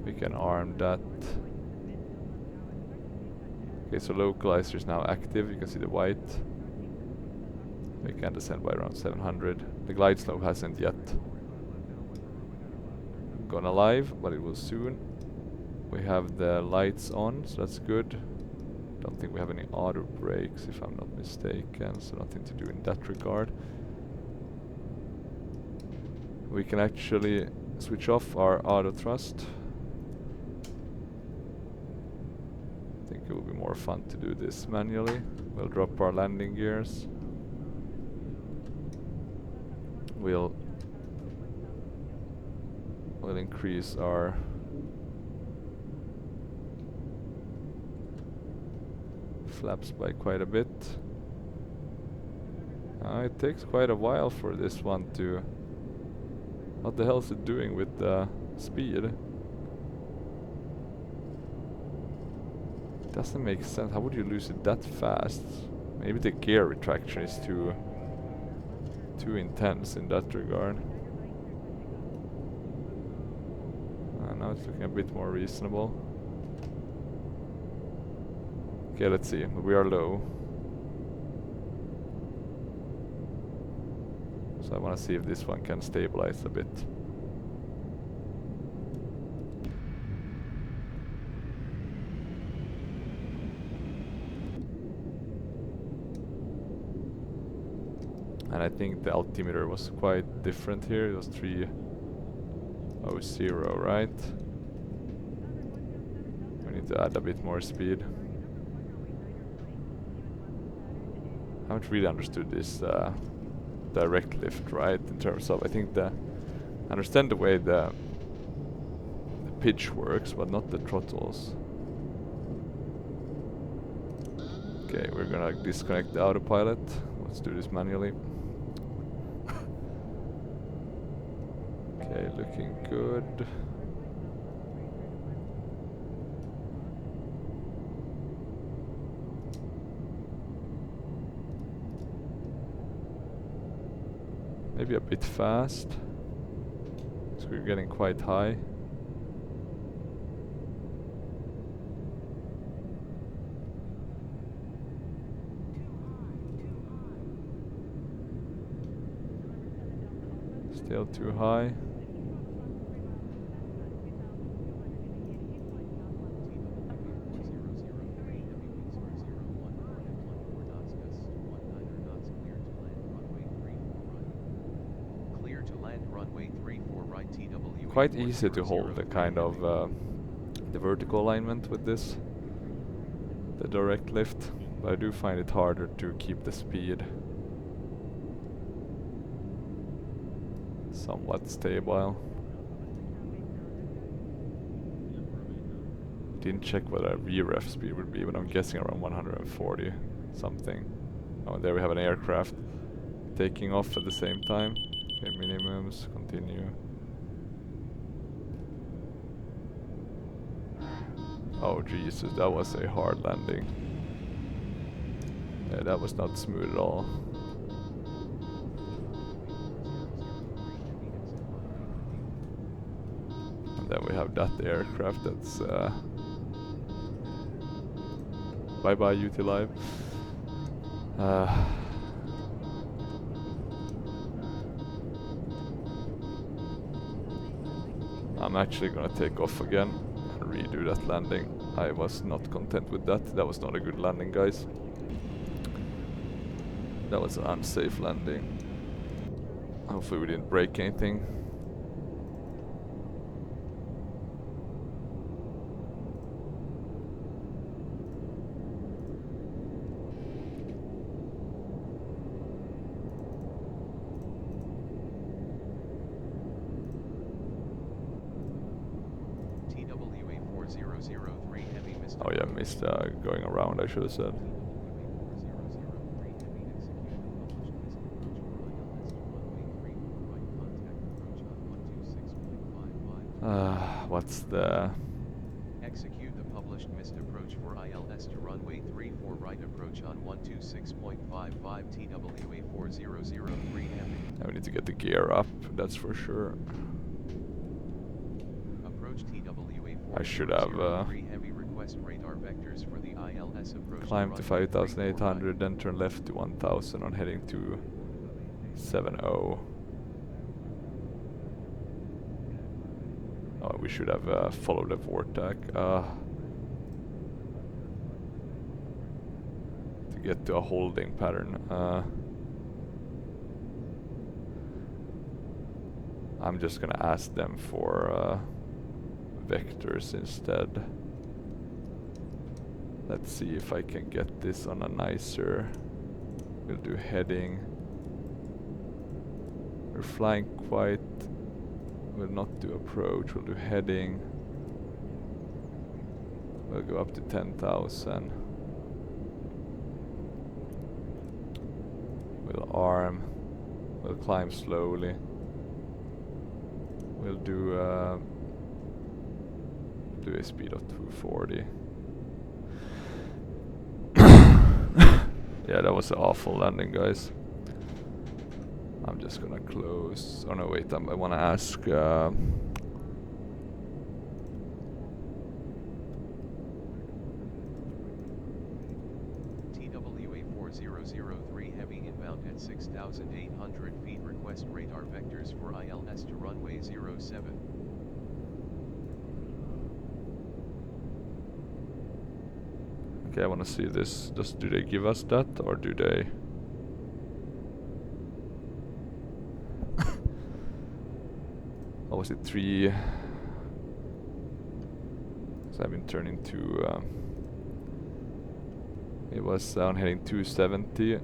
We can arm that. Okay, so localizer is now active. You can see the white. We can descend by around 700. The glide slope hasn't yet gone alive, but it will soon. We have the lights on, so that's good. Don't think we have any auto brakes, if I'm not mistaken, so nothing to do in that regard. We can actually switch off our auto thrust. I think it will be more fun to do this manually. We'll drop our landing gears. We'll increase our flaps by quite a bit. It takes quite a while for this one to... What the hell is it doing with the speed? Doesn't make sense. How would you lose it that fast? Maybe the gear retraction is too intense in that regard. Now it's looking a bit more reasonable. Okay, let's see. We are low. So I want to see if this one can stabilize a bit. And I think the altimeter was quite different here. It was 300, right? We need to add a bit more speed. I haven't really understood this direct lift, right? In terms of, I think I understand the way the pitch works, but not the throttles. Okay, we're gonna disconnect the autopilot. Let's do this manually. Okay, looking good. Maybe a bit fast, so we're getting quite high. Still too high.
Land runway 34 right TWA.
Quite easy to hold the kind of the vertical alignment with this, the direct lift, but I do find it harder to keep the speed somewhat stable. Didn't check what our VREF speed would be, but I'm guessing around 140 something. Oh, and there we have an aircraft taking off at the same time. Okay, minimums, continue. Oh Jesus, that was a hard landing. Yeah, that was not smooth at all. And then we have that aircraft that's bye bye UT Live. I'm actually gonna take off again and redo that landing. I was not content with that. That was not a good landing, guys. That was an unsafe landing. Hopefully we didn't break anything. Oh yeah, missed going around, I should have said. What's the...
Execute the published missed approach for ILS to runway 34 right approach on 126.55 TWA 4003 heavy.
Now we need to get the gear up, that's for sure.
Approach TWA
I should have
heavy request radar vectors for the ILS approach.
Climb to 5,800, then turn left to 1,000 on heading to 70. Oh, we should have followed the vortex to get to a holding pattern. I'm just gonna ask them for vectors instead. Let's see if I can get this on a nicer. We'll do heading. We're flying quite. We'll not do approach, we'll do heading. We'll go up to 10,000. We'll arm. We'll climb slowly. We'll do a speed of 240. Yeah, that was an awful landing, guys. I'm just gonna close. Oh no, wait, I wanna ask
TWA 4003 heavy inbound at 6,800 feet. Request radar vectors for ILS to runway 07.
Okay, I wanna see this. Do they give us that, or do they? Or was it 3? So I've been turning to. It was on heading 270.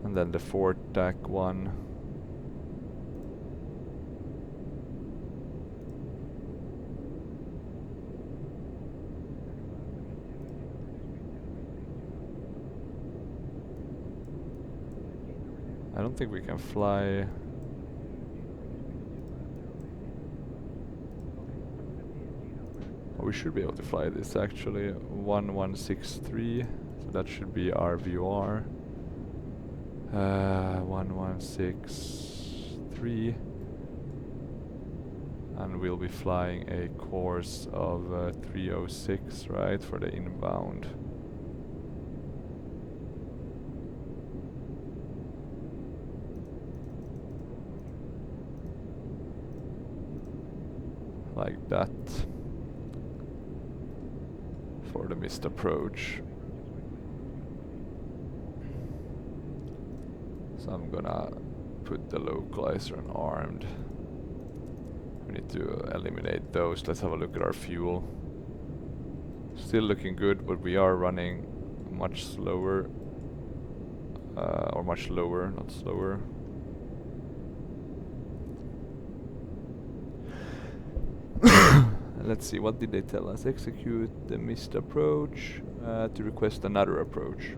And then the 4 TAC one. I don't think we can fly. Oh, we should be able to fly this actually. 1163, so that should be our VOR. 1163, and we'll be flying a course of 306, right, for the inbound. Like that for the missed approach. So I'm gonna put the localizer on armed. We need to eliminate those. Let's have a look at our fuel. Still looking good, but we are running much slower. Or much lower, not slower. Let's see, what did they tell us? Execute the missed approach to request another approach.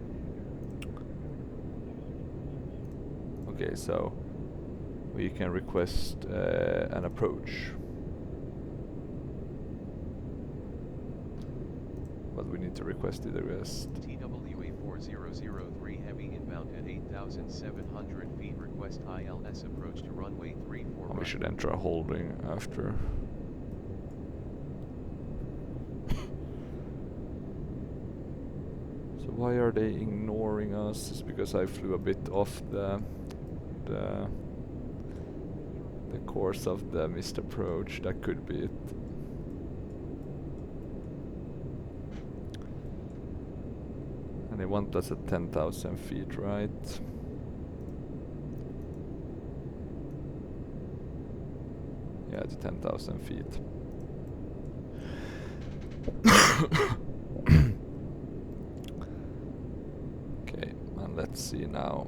Okay, so we can request an approach. But we need to request it arrest.
TWA 4003 heavy inbound at 8,700 feet. Request ILS approach to runway 34
We
right.
should enter a holding after. So why are they ignoring us? It's because I flew a bit off the course of the missed approach. That could be it. And they want us at 10,000 feet, right? Yeah, it's 10,000 feet. Okay, and let's see now.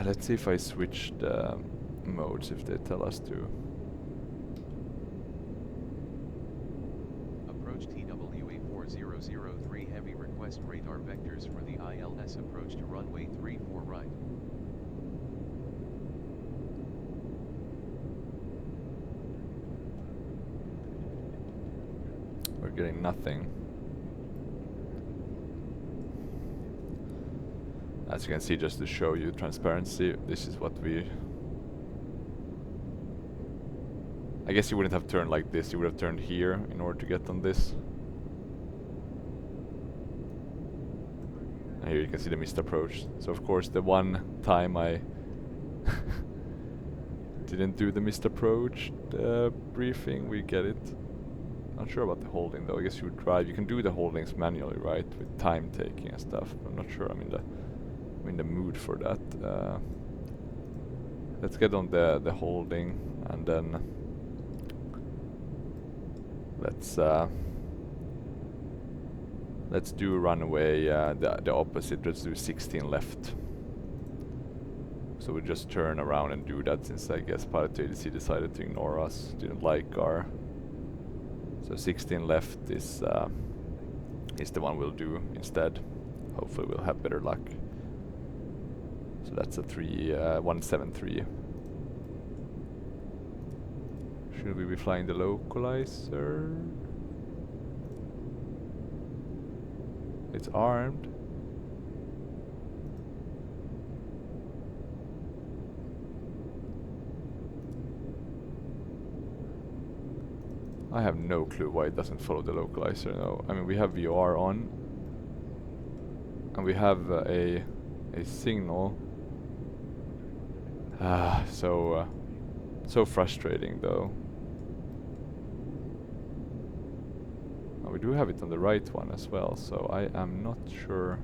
Let's see if I switch the modes if they tell us to.
Approach TWA 4003 heavy. Request radar vectors for the ILS approach to runway 34 right.
We're getting nothing. As you can see, just to show you transparency, this is what we... I guess you wouldn't have turned like this, you would have turned here in order to get on this. And here you can see the missed approach. So of course the one time I didn't do the missed approach briefing, we get it. Not sure about the holding though. I guess you would drive. You can do the holdings manually, right, with time taking and stuff. I'm not sure I'm in the mood for that. Let's get on the holding, and then let's do runway the opposite. Let's do 16 left. So we just turn around and do that, since I guess Prepar3d decided to ignore us. Didn't like our... So 16 left is the one we'll do instead. Hopefully we'll have better luck. So that's a 173. Should we be flying the localizer? It's armed. I have no clue why it doesn't follow the localizer. No, I mean we have VR on, and we have a signal. So frustrating though. We do have it on the right one as well, so I am not sure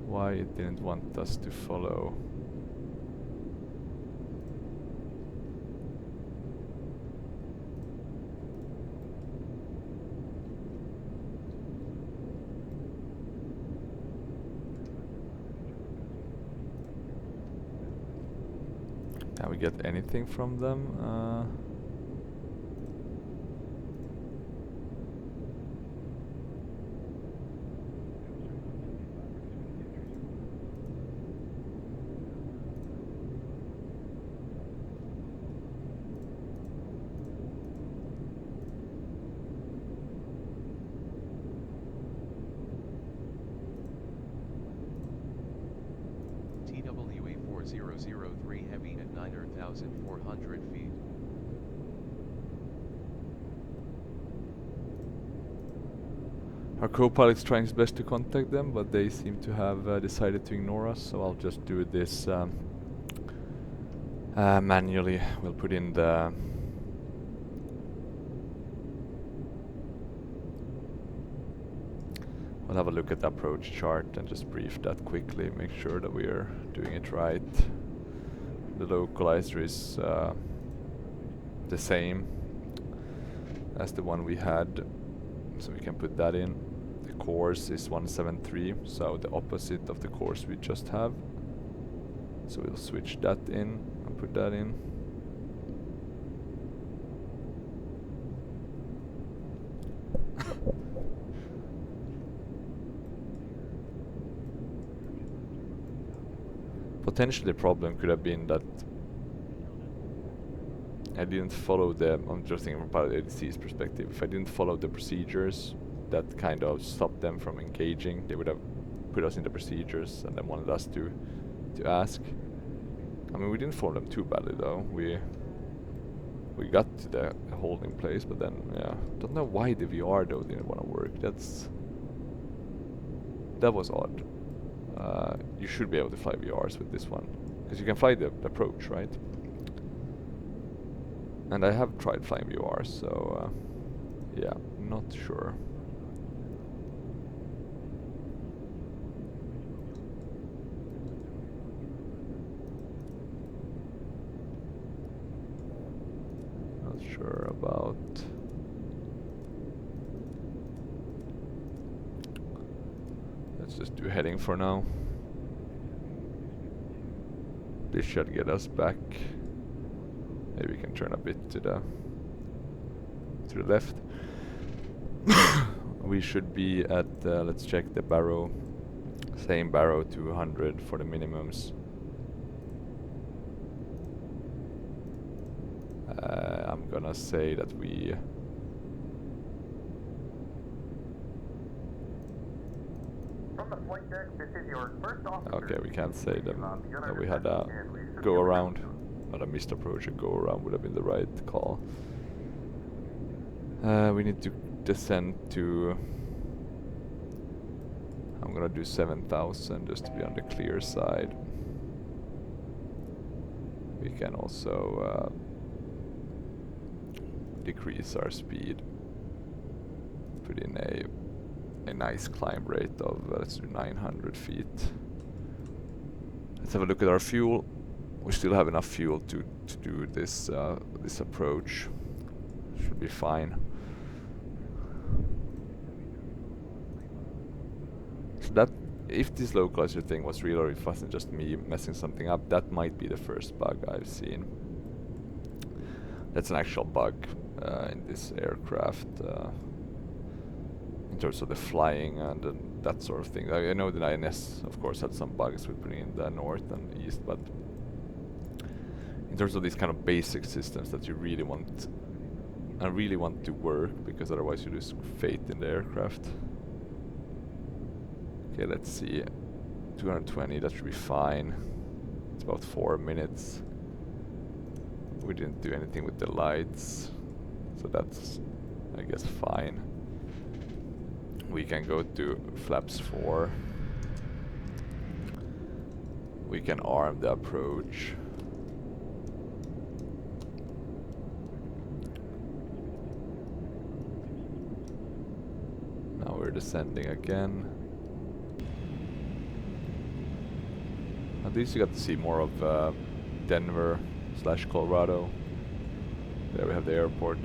why it didn't want us to follow. Can we get anything from them?
TWA 4003 heavy at 9,400 feet.
Our co-pilot's trying his best to contact them, but they seem to have decided to ignore us, so I'll just do this manually. We'll put in the We'll have a look at the approach chart and just brief that quickly, make sure that we are doing it right. The localizer is the same as the one we had, so we can put that in. The course is 173, so the opposite of the course we just have. So we'll switch that in and put that in. Potentially the problem could have been that I didn't follow the, I'm just thinking from pilot ADC's perspective, if I didn't follow the procedures that kind of stopped them from engaging, they would have put us in the procedures and then wanted us to ask. I mean, we didn't follow them too badly though. We got to the holding place, but then yeah, don't know why the VR though didn't want to work. That was odd. You should be able to fly VRs with this one, because you can fly the approach, right? And I have tried flying VRs, so yeah, not sure. Not sure about. Let's just do heading for now. This should get us back. Maybe we can turn a bit to the left. We should be at, let's check the barrow. Same barrow, 200 for the minimums. I'm gonna say that we...
From the flight deck, this is your first officer.
Okay, we can't say that we had a go around. Not a missed approach, a go around would have been the right call. We need to descend to... I'm gonna do 7,000 just to be on the clear side. We can also decrease our speed. Put in a nice climb rate of, let's do 900 feet. Let's have a look at our fuel. We still have enough fuel to do this this approach. Should be fine. So that, if this localizer thing was real or if it wasn't just me messing something up, that might be the first bug I've seen. That's an actual bug in this aircraft. In terms of the flying and that sort of thing. I know the INS, of course, had some bugs with putting in the north and east, but in terms of these kind of basic systems that you really want to work, because otherwise you lose faith in the aircraft. Okay, let's see. 220, that should be fine. It's about 4 minutes. We didn't do anything with the lights, so that's, I guess, fine. We can go to flaps 4. We can arm the approach. Now we're descending again. At least you got to see more of Denver / Colorado. There we have the airport.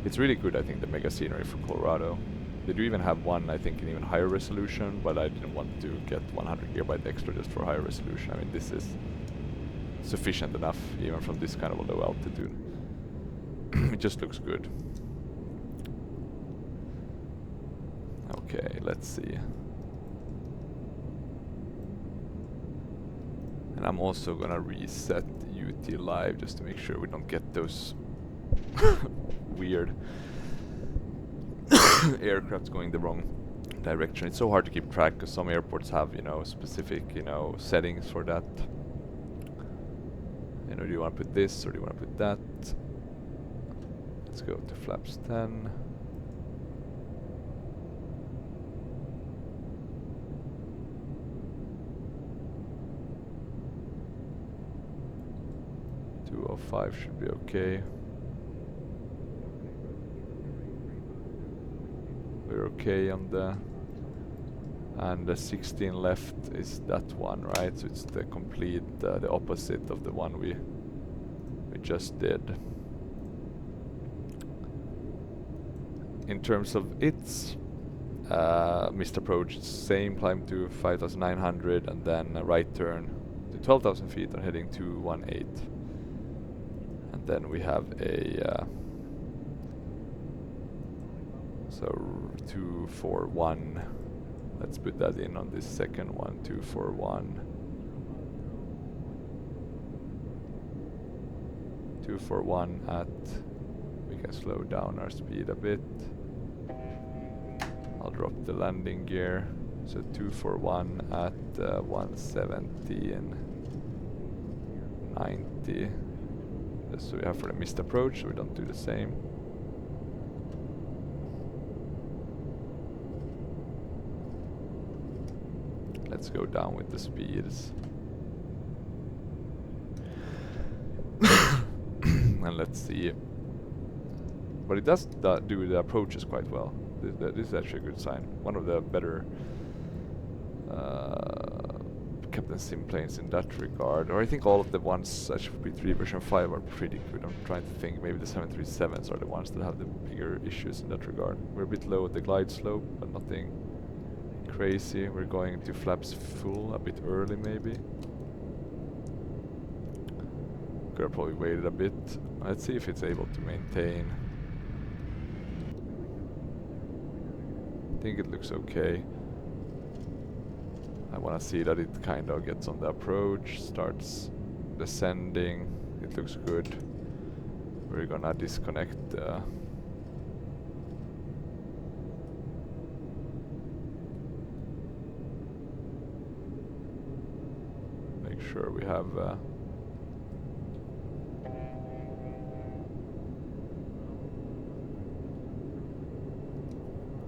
It's really good, I think, the mega scenery for Colorado. They do even have one, I think, in even higher resolution, but I didn't want to get 100 GB extra just for higher resolution. I mean, this is sufficient enough, even from this kind of a low altitude. It just looks good. Okay, let's see. And I'm also gonna reset UT Live just to make sure we don't get those weird aircraft going the wrong direction. It's so hard to keep track because some airports have, you know, specific, you know, settings for that. You know, do you want to put this or do you want to put that? Let's go to flaps 10. .205 should be okay. we're okay on the, and the 16 left is that one, right? So it's the complete, the opposite of the one we just did. In terms of its missed approach, same, climb to 5,900 and then a right turn to 12,000 feet and heading to 18. And then we have a so 241. Let's put that in on this second one, 241. 241 at, we can slow down our speed a bit. I'll drop the landing gear. So 241 at 170 and 90. That's what we have for the missed approach, so we don't do the same. Let's go down with the speeds. And let's see. But it does do the approaches quite well. This is actually a good sign. One of the better Captain Sim planes in that regard. Or I think all of the ones that should be 3 version 5 are pretty good. I'm trying to think, maybe the 737s are the ones that have the bigger issues in that regard. We're a bit low at the glide slope, but nothing crazy. We're going to flaps full a bit early maybe. Could have probably waited a bit. Let's see if it's able to maintain. I think it looks okay. I want to see that it kind of gets on the approach, starts descending. It looks good. We're gonna disconnect make sure we have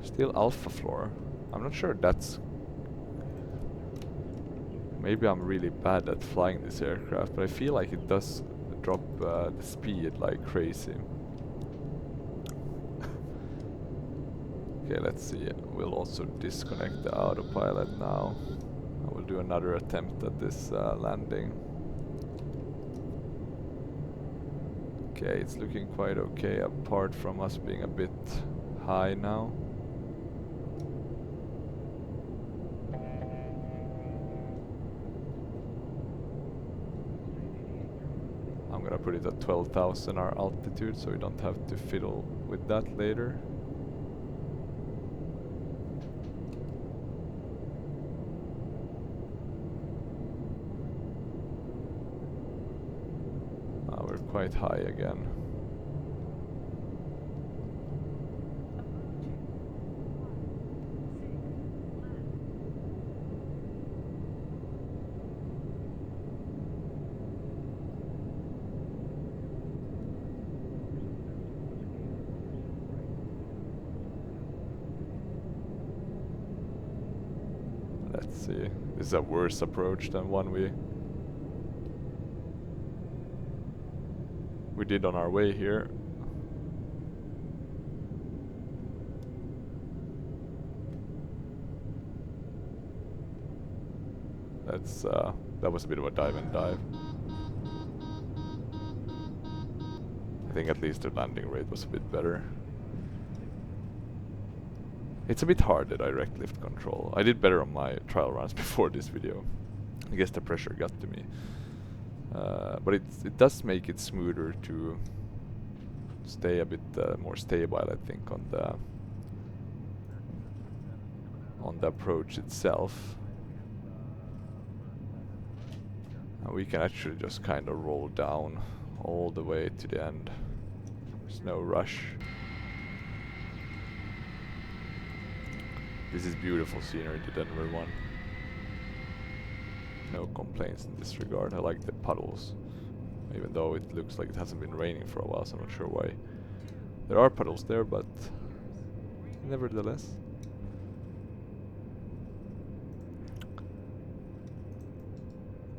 still alpha floor. I'm not sure that's... Maybe I'm really bad at flying this aircraft, but I feel like it does drop the speed like crazy. Okay, let's see. We'll also disconnect the autopilot now. I will do another attempt at this landing. Okay, it's looking quite okay apart from us being a bit high now. I'm gonna put it at 12,000 our altitude so we don't have to fiddle with that later. We're quite high again. Let's see. This is a worse approach than one we did on our way here. That's that was a bit of a dive and dive. I think at least the landing rate was a bit better. It's a bit hard, the direct lift control. I did better on my trial runs before this video. I guess the pressure got to me. But it does make it smoother to stay a bit more stable, I think, on the approach itself. And we can actually just kind of roll down all the way to the end. There's no rush. This is beautiful scenery, the Denver one. No complaints in this regard. I like the puddles, even though it looks like it hasn't been raining for a while, so I'm not sure why. There are puddles there, but nevertheless.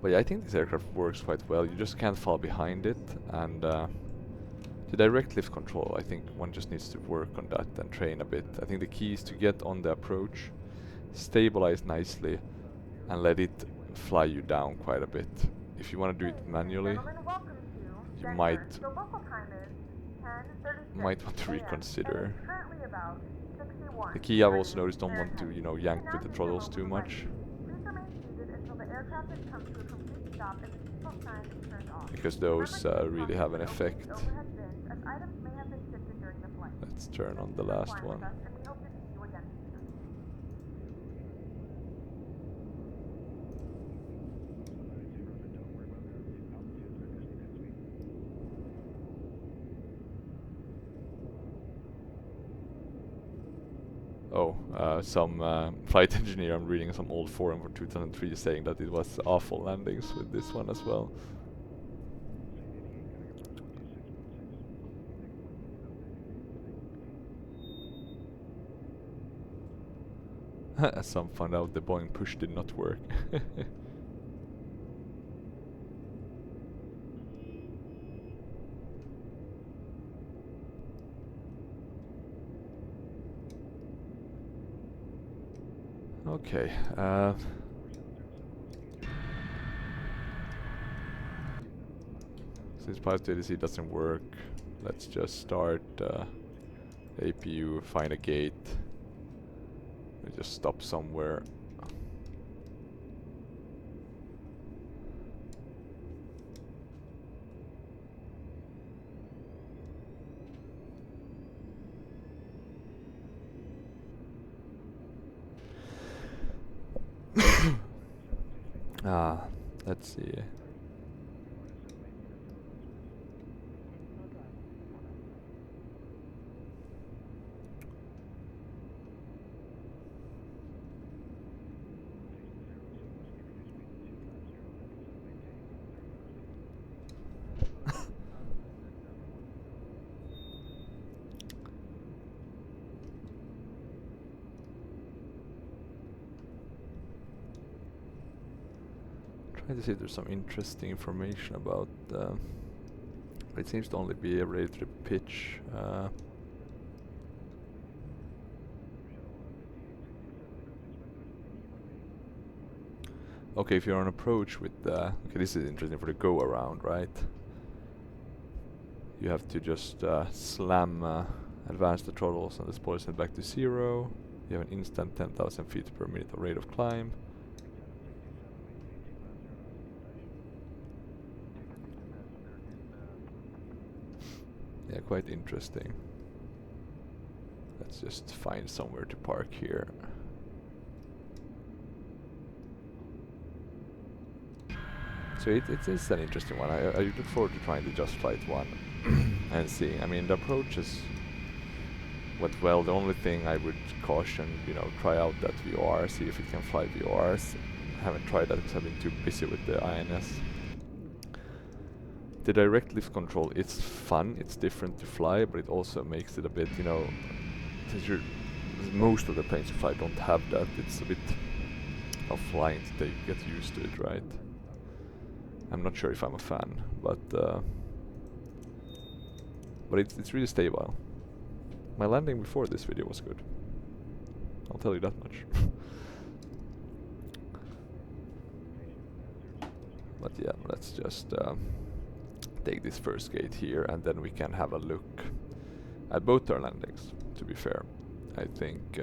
But yeah, I think this aircraft works quite well. You just can't fall behind it, and The direct lift control, I think one just needs to work on that and train a bit. I think the key is to get on the approach, stabilize nicely, and let it fly you down quite a bit. If you want to do it manually, you might want to reconsider. The key, I've also noticed, don't want to, you know, yank with the throttles too much, because those really have an effect. Let's turn on the last one. Oh, some flight engineer, I'm reading some old forum from 2003 saying that it was awful landings with this one as well. Some found out the Boeing push did not work. Okay. Since Prepar3d doesn't work, let's just start APU, find a gate. We just stop somewhere. Let's see. Trying to see if there's some interesting information about it seems to only be related to the pitch. Okay, if you're on approach with okay, this is interesting for the go around, right? You have to just slam advance the throttles and the spoil set back to 0. You have an instant 10,000 feet per minute of rate of climb. Yeah, quite interesting. Let's just find somewhere to park here. So it's an interesting one. I look forward to trying the Just Flight one and seeing. I mean, the approaches went well. The only thing I would caution, you know, try out that VR, see if it can fly VRs. I haven't tried that because I've been too busy with the INS. The direct lift control, it's fun, it's different to fly, but it also makes it a bit, you know, since most of the planes you fly don't have that, it's a bit of flying to get used to it, right? I'm not sure if I'm a fan, but it's really stable. My landing before this video was good. I'll tell you that much. But yeah, let's just take this first gate here, and then we can have a look at both our landings, to be fair. I think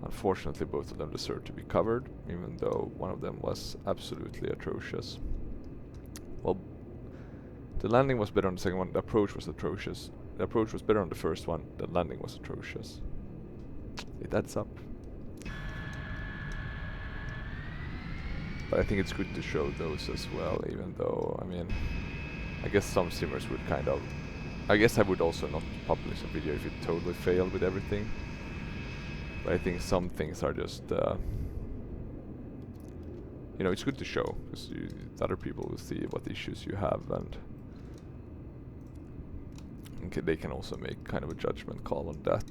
unfortunately both of them deserve to be covered, even though one of them was absolutely atrocious. Well, the landing was better on the second one, the approach was atrocious. The approach was better on the first one, the landing was atrocious. It adds up. But I think it's good to show those as well, even though, I mean, I guess some simmers would kind of... I guess I would also not publish a video if it totally failed with everything. But I think some things are just... you know, it's good to show, because other people will see what issues you have, and they can also make kind of a judgment call on that.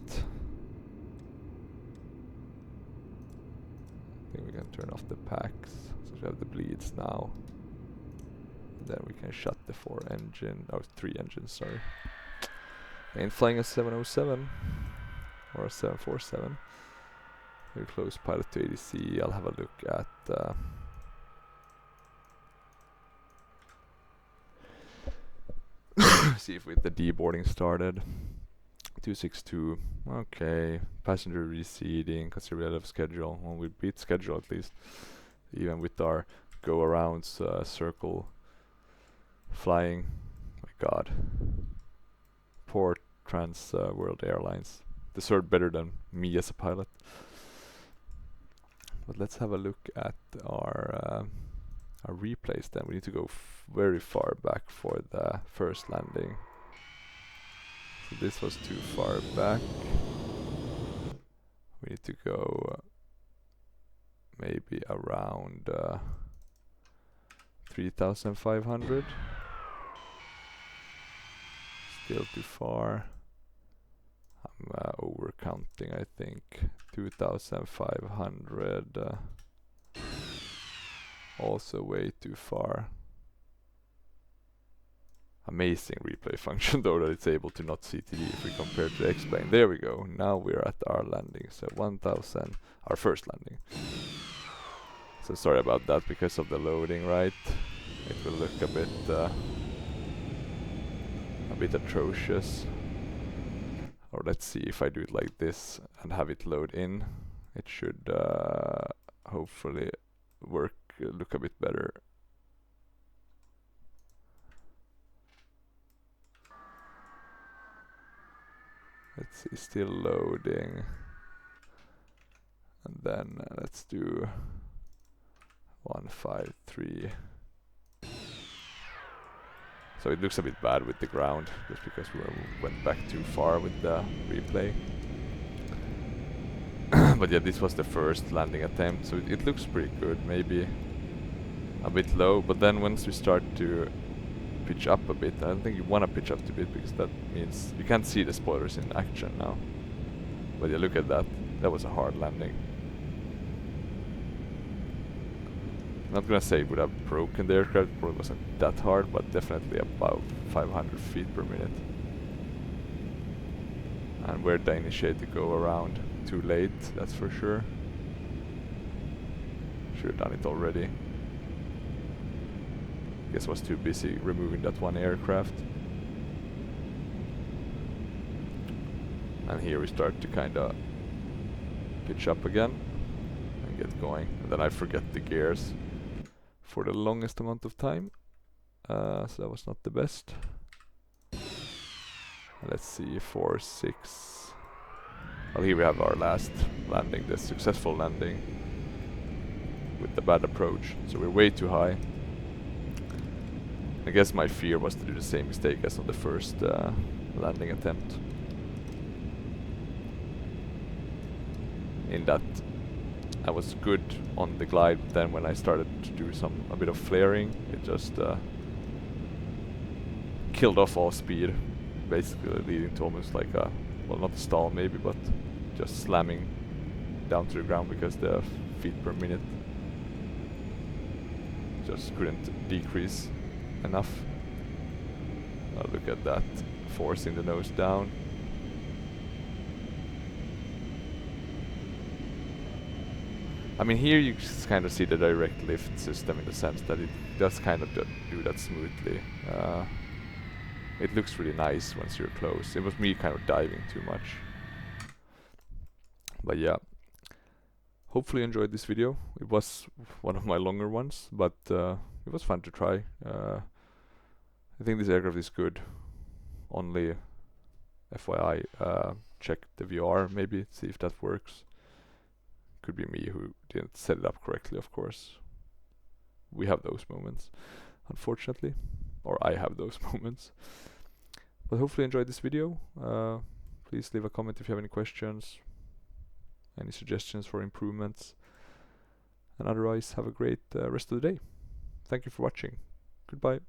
I think we can turn off the packs, so we have the bleeds now. And then we can shut the 4 engine, oh 3 engines, sorry. Ain't flying a 707 or a 747. Very close pilot to ADC. I'll have a look at see if with the deboarding started. 262, okay. Passenger receding, consider we have schedule. Well, we beat schedule at least. Even with our go arounds, circle flying. My god. Poor Trans World Airlines. Deserved better than me as a pilot. But let's have a look at our replays then. We need to go very far back for the first landing. So this was too far back. We need to go maybe around 3,500. Still too far. I'm over counting, I think. 2,500. Also way too far. Amazing replay function though, that it's able to not CTD if we compare to the X-plane. There we go. Now we're at our landing. So 1,000, our first landing. So sorry about that because of the loading, right? It will look a bit atrocious. Or let's see if I do it like this and have it load in. It should hopefully work, look a bit better. Let's see, still loading. And then let's do 153. So it looks a bit bad with the ground, just because we went back too far with the replay. But yeah, this was the first landing attempt, so it looks pretty good. Maybe a bit low, but then once we start to pitch up a bit, I don't think you want to pitch up a bit, because that means you can't see the spoilers in action now. But yeah, look at that. That was a hard landing. Not gonna say it would have broken the aircraft, it probably wasn't that hard, but definitely about 500 feet per minute. And where'd the initiate to go around? Too late, that's for sure. Should have done it already. Guess I was too busy removing that one aircraft. And here we start to kinda pitch up again and get going. And then I forget the gears for the longest amount of time, so that was not the best. Let's see, 4, 6. Well, here we have our last landing, the successful landing with the bad approach. So we're way too high. I guess my fear was to do the same mistake as on the first landing attempt. In that I was good on the glide, but then when I started to do a bit of flaring, it just killed off all speed, basically leading to almost like a, well, not a stall maybe, but just slamming down to the ground because the feet per minute just couldn't decrease enough. Look at that, forcing the nose down. I mean, here you just kind of see the direct lift system in the sense that it does kind of do that smoothly. It looks really nice once you're close. It was me kind of diving too much. But yeah, hopefully you enjoyed this video. It was one of my longer ones, but it was fun to try. I think this aircraft is good. Only FYI, check the VR maybe, see if that works. Could be me who didn't set it up correctly, of course. We have those moments, unfortunately. Or I have those moments. But hopefully you enjoyed this video. Please leave a comment if you have any questions, any suggestions for improvements. And otherwise, have a great rest of the day. Thank you for watching. Goodbye.